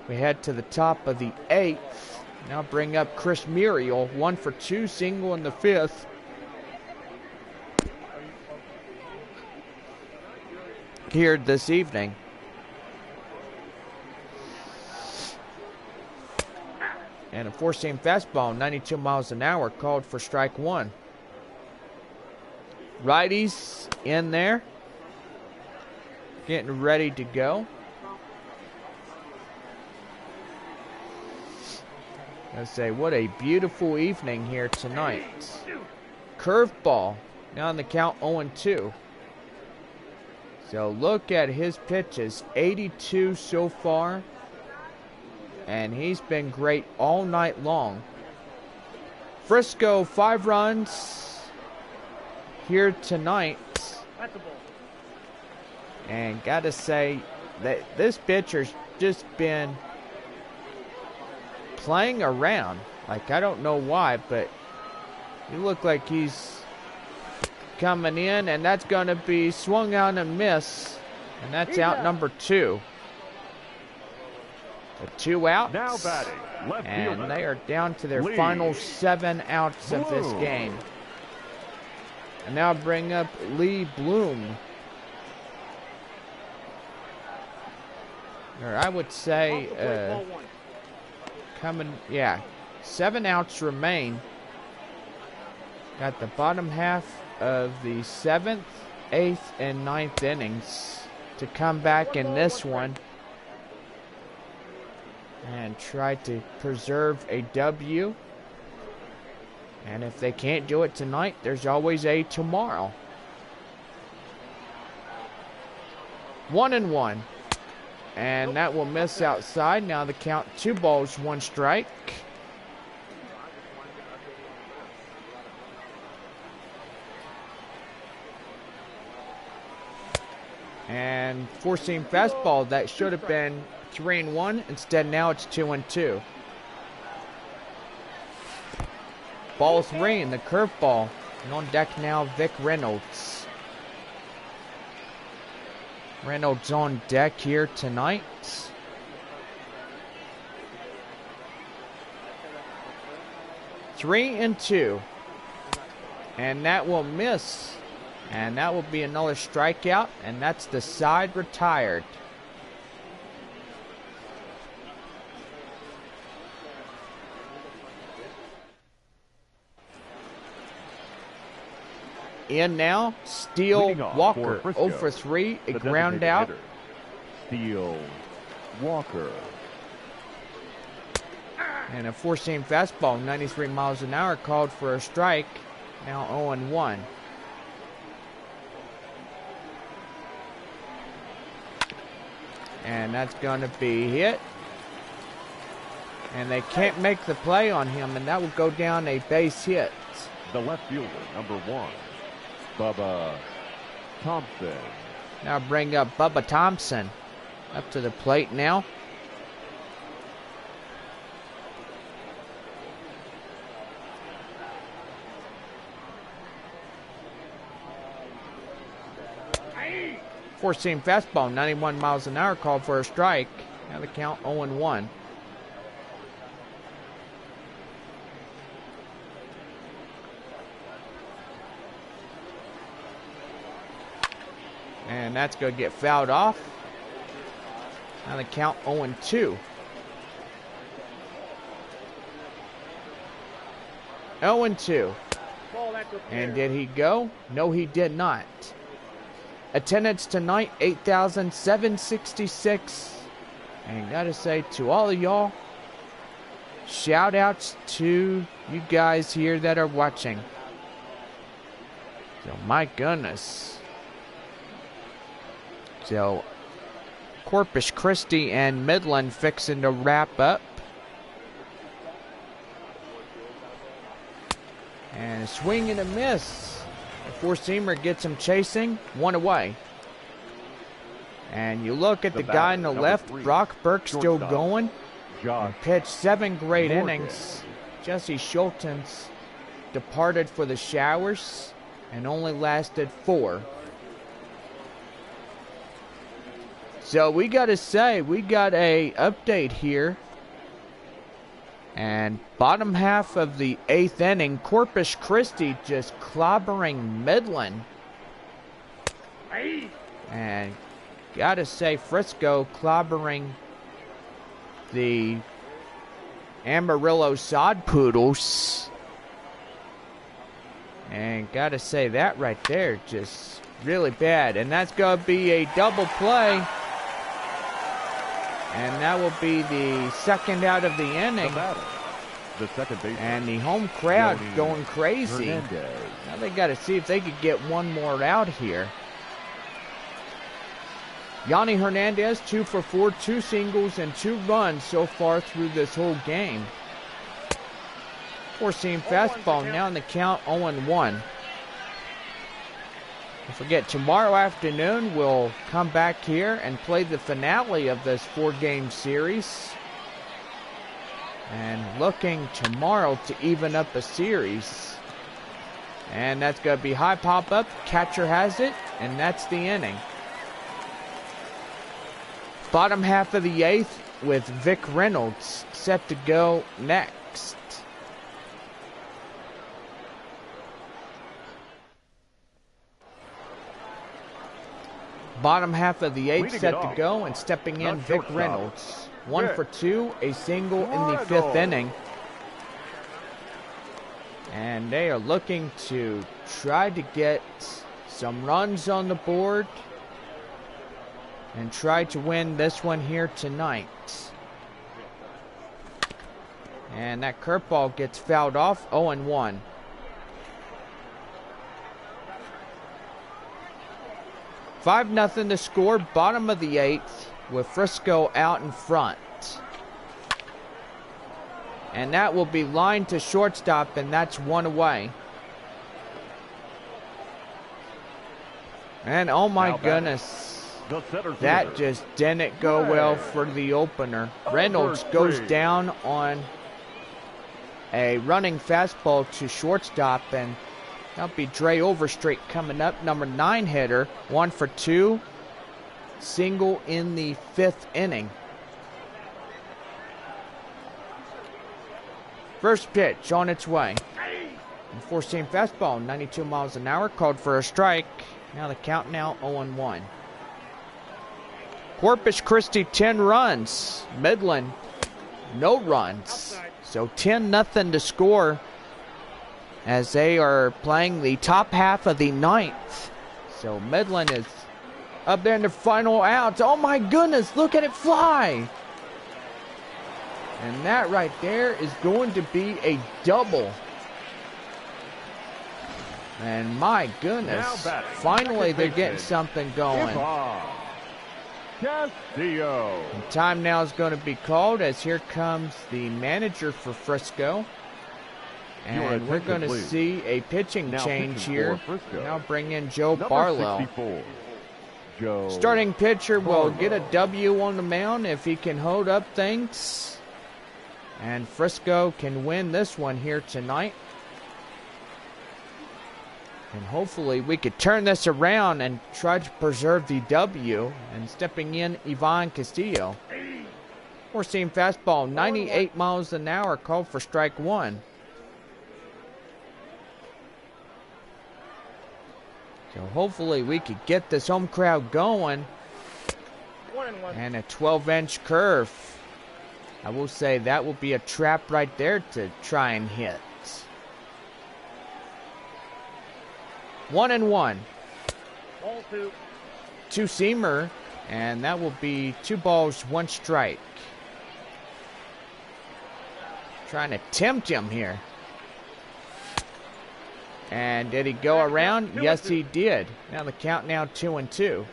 we head to the top of the 8th. Now bring up Chris Muriel, 1 for 2, single in the 5th. Here this evening. And a 4-seam fastball, 92 miles an hour, called for strike 1. Righties in there, getting ready to go. I say, what a beautiful evening here tonight. Curveball, now on the count 0-2. So look at his pitches, 82 so far, and he's been great all night long. Frisco, 5 runs here tonight. And gotta say that this pitcher's just been playing around. Like, I don't know why, but he look like he's coming in, and that's going to be swung on and miss, and that's out number 2. The 2 outs, now batting, left and fielder, they are down to their final 7 outs of this game. And now bring up Lee Bloom. Or I would say, coming, 7 outs remain. Got the bottom half of the 7th, 8th, and 9th innings to come back in this one and try to preserve a W. And if they can't do it tonight, there's always a tomorrow. 1-1. And that will miss outside. Now the count 2 balls, 1 strike. And 4-seam fastball that should have been 3-1. Instead, now it's 2-2. Ball 3 in the curveball. And on deck now, Vic Reynolds. Reynolds on deck here tonight. Three and 2. And that will miss. And that will be another strikeout. And that's the side retired. In now, Steele Walker, 0 for 3, a ground out. Hitter, Steele Walker. And a four-seam fastball, 93 miles an hour, called for a strike. Now 0-1. And that's going to be hit. And they can't make the play on him, and that will go down a base hit. The left fielder, number 1, Bubba Thompson. Now bring up Bubba Thompson up to the plate now. Four-seam fastball, 91 miles an hour, called for a strike. Now the count 0-1. And that's going to get fouled off. Now the count 0-2. 0-2. And did he go? No, he did not. Attendance tonight, 8,766. And gotta say to all of y'all, shout outs to you guys here that are watching. So my goodness. So Corpus Christi and Midland fixing to wrap up. And a swing and a miss. The four-seamer gets him chasing, 1 away. And you look at the guy on the left, Brock Burke still going. And pitched 7 great innings. Jesse Schultens departed for the showers and only lasted 4. So we got to say, we got a update here. And bottom half of the 8th inning, Corpus Christi just clobbering Midland. And gotta say, Frisco clobbering the Amarillo Sod Poodles. And gotta say, that right there, just really bad. And that's gonna be a double play. And that will be the second out of the inning. The second baseman. And the home crowd going crazy. Now they got to see if they could get one more out here. Yanni Hernandez, 2 for 4, 2 singles and 2 runs so far through this whole game. Four-seam fastball, now in the count 0-1. Don't forget, tomorrow afternoon we'll come back here and play the finale of this 4-game series. And looking tomorrow to even up a series. And that's going to be high pop-up, catcher has it, and that's the inning. Bottom half of the 8th with Vic Reynolds set to go next. Bottom half of the 8th set to go, and stepping in Vic Reynolds. 1 for 2, a single in the 5th inning. And they are looking to try to get some runs on the board and try to win this one here tonight. And that curveball gets fouled off, 0-1. Five nothing to score, bottom of the 8th, with Frisco out in front. And that will be lined to shortstop, and that's 1 away. And oh my goodness, that just didn't go well for the opener. Reynolds goes down on a running fastball to shortstop, and that'll be Dre Overstreet coming up, number 9 hitter, 1 for 2, single in the 5th inning. First pitch on its way. Four-seam fastball, 92 miles an hour, called for a strike. Now the count now 0-1. Corpus Christi 10 runs. Midland no runs. So 10-0 to score as they are playing the top half of the ninth. So Midland is up there in the final outs. Oh my goodness, look at it fly. And that right there is going to be a double. And my goodness, finally they're getting something going. Castillo. And time now is going to be called as here comes the manager for Frisco. And we're going to see a pitching change here. Now bring in Joe Barlow. Starting pitcher will get a W on the mound if he can hold up things. And Frisco can win this one here tonight. And hopefully we could turn this around and try to preserve the W. And stepping in, Ivan Castillo. Four-seam fastball, 98 miles an hour, called for strike one. So hopefully we could get this home crowd going. And a 12-inch curve. I will say that will be a trap right there to try and hit. 1-1. Ball two. Two-seamer, and that will be 2 balls, 1 strike. Trying to tempt him here. And did he go around? Yes, he did. Now the count now 2-2.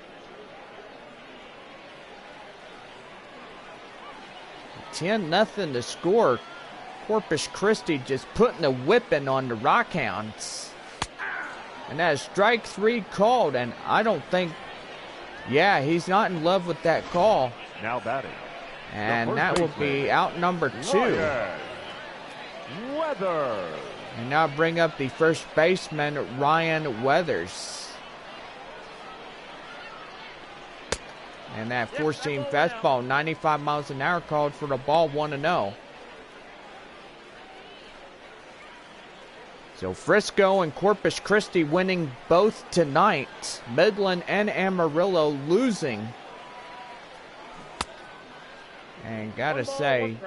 10-0 to score. Corpus Christi just putting the whipping on the Rockhounds. And that is strike 3 called, and I don't think, yeah, he's not in love with that call. Now batting. And that will be out number 2. Weather. And now bring up the first baseman, Ryan Weathers. And that four-seam fastball, 95 miles an hour, called for the ball, 1-0. So Frisco and Corpus Christi winning both tonight. Midland and Amarillo losing. And gotta say,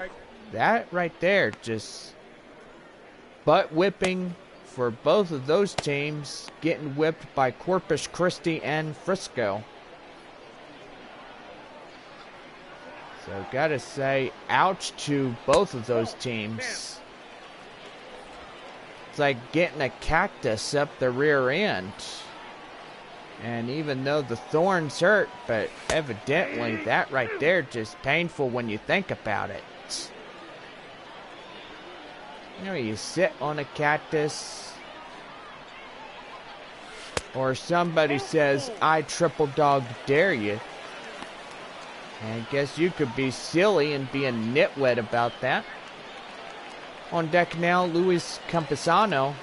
that right there just butt whipping for both of those teams, getting whipped by Corpus Christi and Frisco. So gotta say, ouch to both of those teams. It's like getting a cactus up the rear end. And even though the thorns hurt, but evidently that right there just painful when you think about it. You know, you sit on a cactus, or somebody says, I triple dog dare you. And I guess you could be silly and be a nitwit about that. On deck now, Luis Campesano.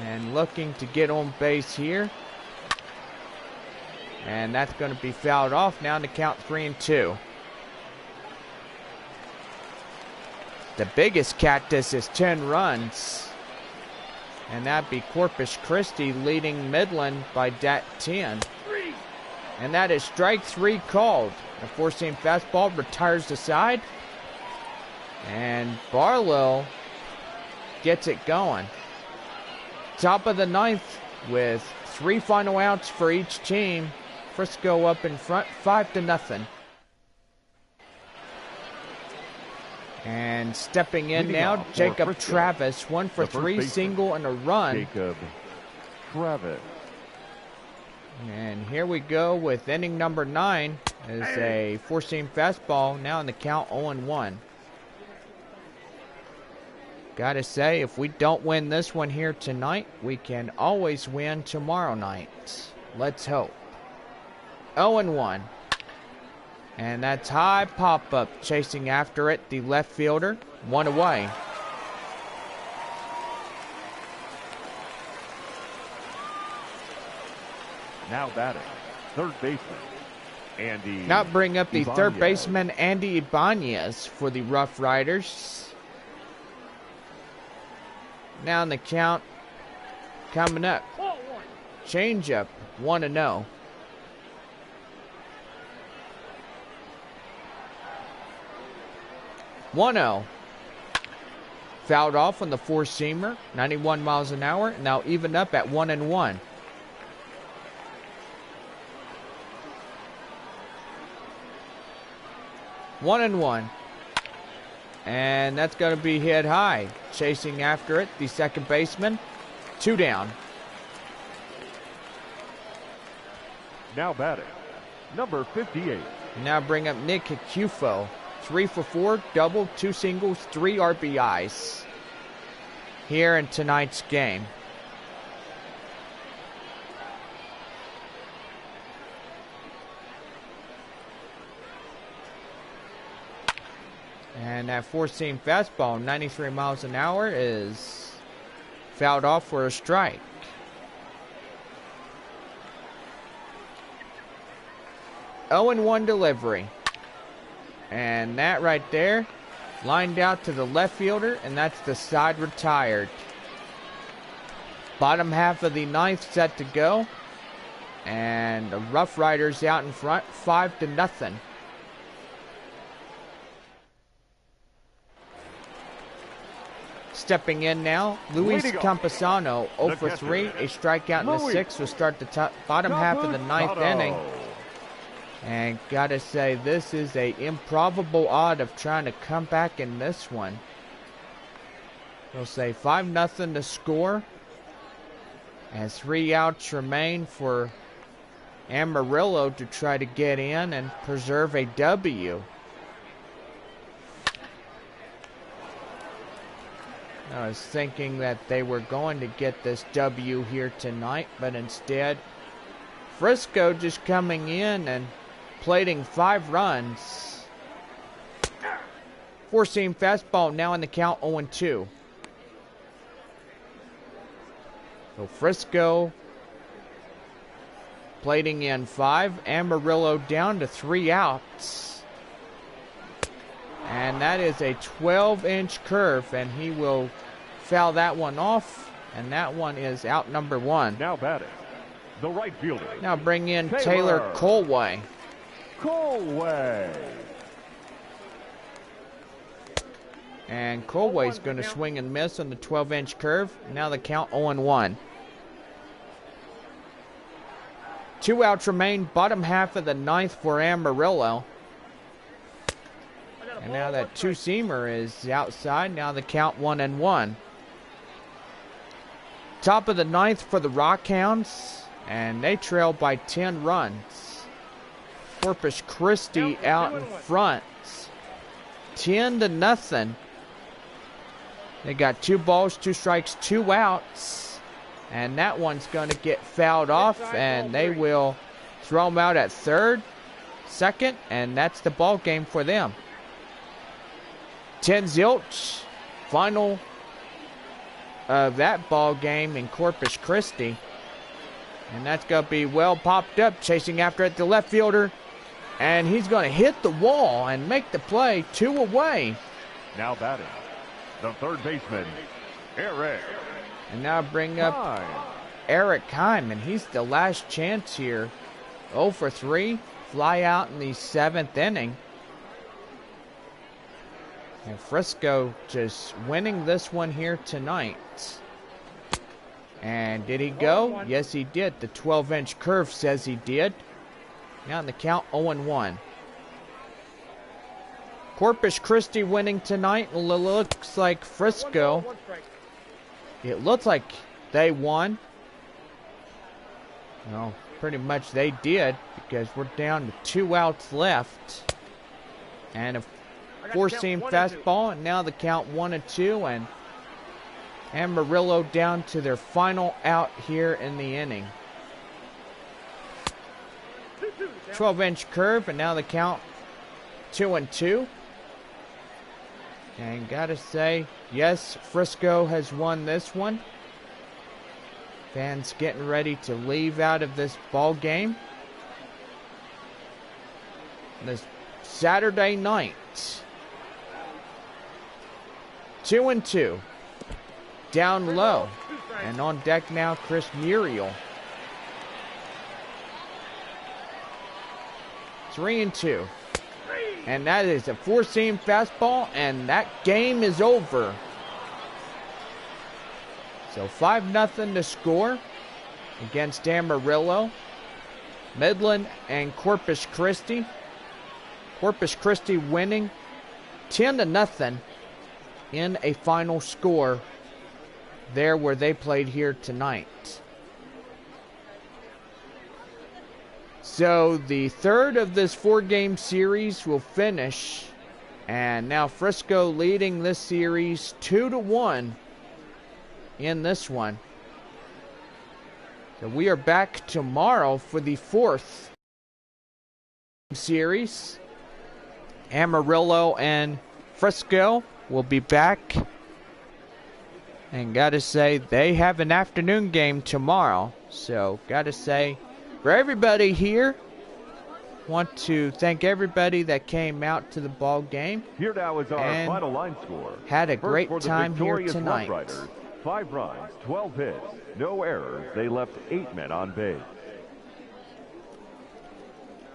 And looking to get on base here. And that's going to be fouled off now to count 3-2. The biggest cactus is 10 runs. And that'd be Corpus Christi leading Midland by that 10. And that is strike 3 called. The four-seam fastball retires the side. And Barlow gets it going. Top of the ninth with 3 final outs for each team. Frisco up in front, 5-0. And stepping in now, Jacob Travis, 1 for 3, single and a run. Jacob Travis. And here we go with inning number 9 as a four-seam fastball, now in the count 0-1. Gotta say, if we don't win this one here tonight, we can always win tomorrow night. Let's hope. 0-1. And that's high pop-up, chasing after it, the left fielder, 1 away. Now batting, third baseman, Andy. Now bring up the Ibanez. third baseman, Andy Ibanez, for the RoughRiders. Now in the count, coming up, changeup, 1-0. Fouled off on the four-seamer, 91 miles an hour, now even up at 1-1. One and one. And that's going to be hit high. Chasing after it, the second baseman. 2 down. Now batting, number 58. Now bring up Nick Hicufo. 3 for 4, double, 2 singles, 3 RBIs here in tonight's game. And that four-seam fastball, 93 miles an hour, is fouled off for a strike. Oh and 1 delivery. And that right there, lined out to the left fielder, and that's the side retired. Bottom half of the ninth set to go. And the RoughRiders out in front, 5-0. Stepping in now, Luis Campusano, 0 for 3, a strikeout in the 6th will start the bottom half of the ninth inning. And gotta say, this is a improbable odd of trying to come back in this one. We'll say 5-0 to score. And 3 outs remain for Amarillo to try to get in and preserve a W. I was thinking that they were going to get this W here tonight, but instead, Frisco just coming in and plating 5 runs. Four-seam fastball now in the count, 0-2. So Frisco plating in 5. Amarillo down to 3 outs. And that is a 12-inch curve, and he will foul that one off, and that one is out number 1. Now batting, the right fielder. Now bring in Taylor Colway. And Colway's going to swing and miss on the 12-inch curve. Now the count 0-1. 2 outs remain, bottom half of the ninth for Amarillo. And now that two-seamer is outside. Now the count 1-1. Top of the ninth for the Rockhounds, and they trail by 10 runs. Corpus Christi out in front, 10-0. They got 2 balls, 2 strikes, 2 outs, and that one's going to get fouled off, and they will throw him out at third, second, and that's the ball game for them. 10-0, final of that ball game in Corpus Christi. And that's going to be well popped up, chasing after it, the left fielder. And he's going to hit the wall and make the play, 2 away. Now batting, the third baseman, Eric. And now bring up Eric Heim, and he's the last chance here. 0 for 3, fly out in the 7th inning. And Frisco just winning this one here tonight. And did he go? Yes, he did. The 12-inch curve says he did. Now in the count, 0-1. Corpus Christi winning tonight. Looks like Frisco. It looks like they won. Well, pretty much they did, because we're down to 2 outs left. And a four-seam fastball, and now the count 1-2, and Amarillo down to their final out here in the inning. 12-inch curve, and now the count 2-2. And gotta say, yes, Frisco has won this one. Fans getting ready to leave out of this ball game this Saturday night. 2-2. Down low. And on deck now, Chris Muriel. 3-2. And that is a four-seam fastball, and that game is over. So 5-0 to score against Amarillo. Midland and Corpus Christi. Corpus Christi winning 10-0 in a final score there where they played here tonight. So the third of this 4-game series will finish, and now Frisco leading this series 2-1 in this one. So we are back tomorrow for the fourth series. Amarillo and Frisco will be back. And gotta say, they have an afternoon game tomorrow. So gotta say, for everybody here, want to thank everybody that came out to the ball game. Here now is our final line score. Had a great time here tonight. RoughRiders, 5 runs, 12 hits, no errors. They left 8 men on base.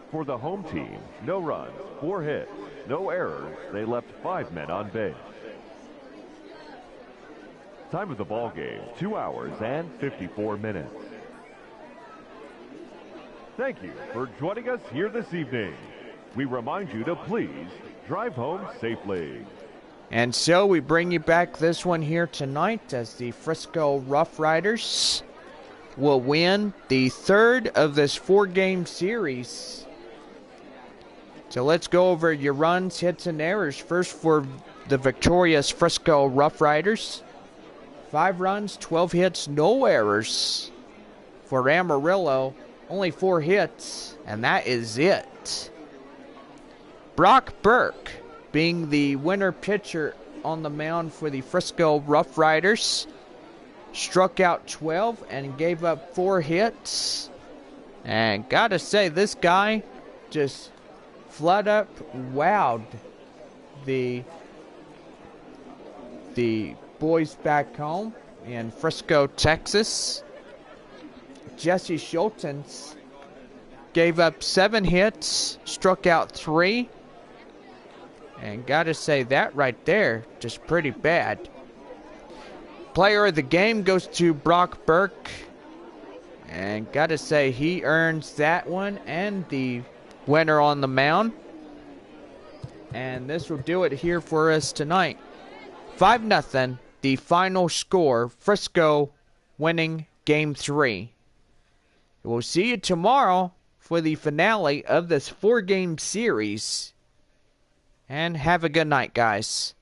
For the home team, no runs, 4 hits, no errors. They left 5 men on base. Time of the ball game, 2 hours and 54 minutes. Thank you for joining us here this evening. We remind you to please drive home safely. And so we bring you back this one here tonight as the Frisco RoughRiders will win the third of this 4-game series. So let's go over your runs, hits, and errors. First for the victorious Frisco RoughRiders. 5 runs, 12 hits, no errors. For Amarillo, only 4 hits, and that is it. Brock Burke, being the winner pitcher on the mound for the Frisco RoughRiders, struck out 12 and gave up 4 hits. And gotta say, this guy just flat up wowed the boys back home in Frisco, Texas. Jesse Schultens gave up 7 hits, struck out 3. And gotta say, that right there, just pretty bad. Player of the game goes to Brock Burke. And gotta say, he earns that one and the winner on the mound. And this will do it here for us tonight. 5-0, the final score. Frisco winning Game 3. We'll see you tomorrow for the finale of this 4-game series. And have a good night, guys.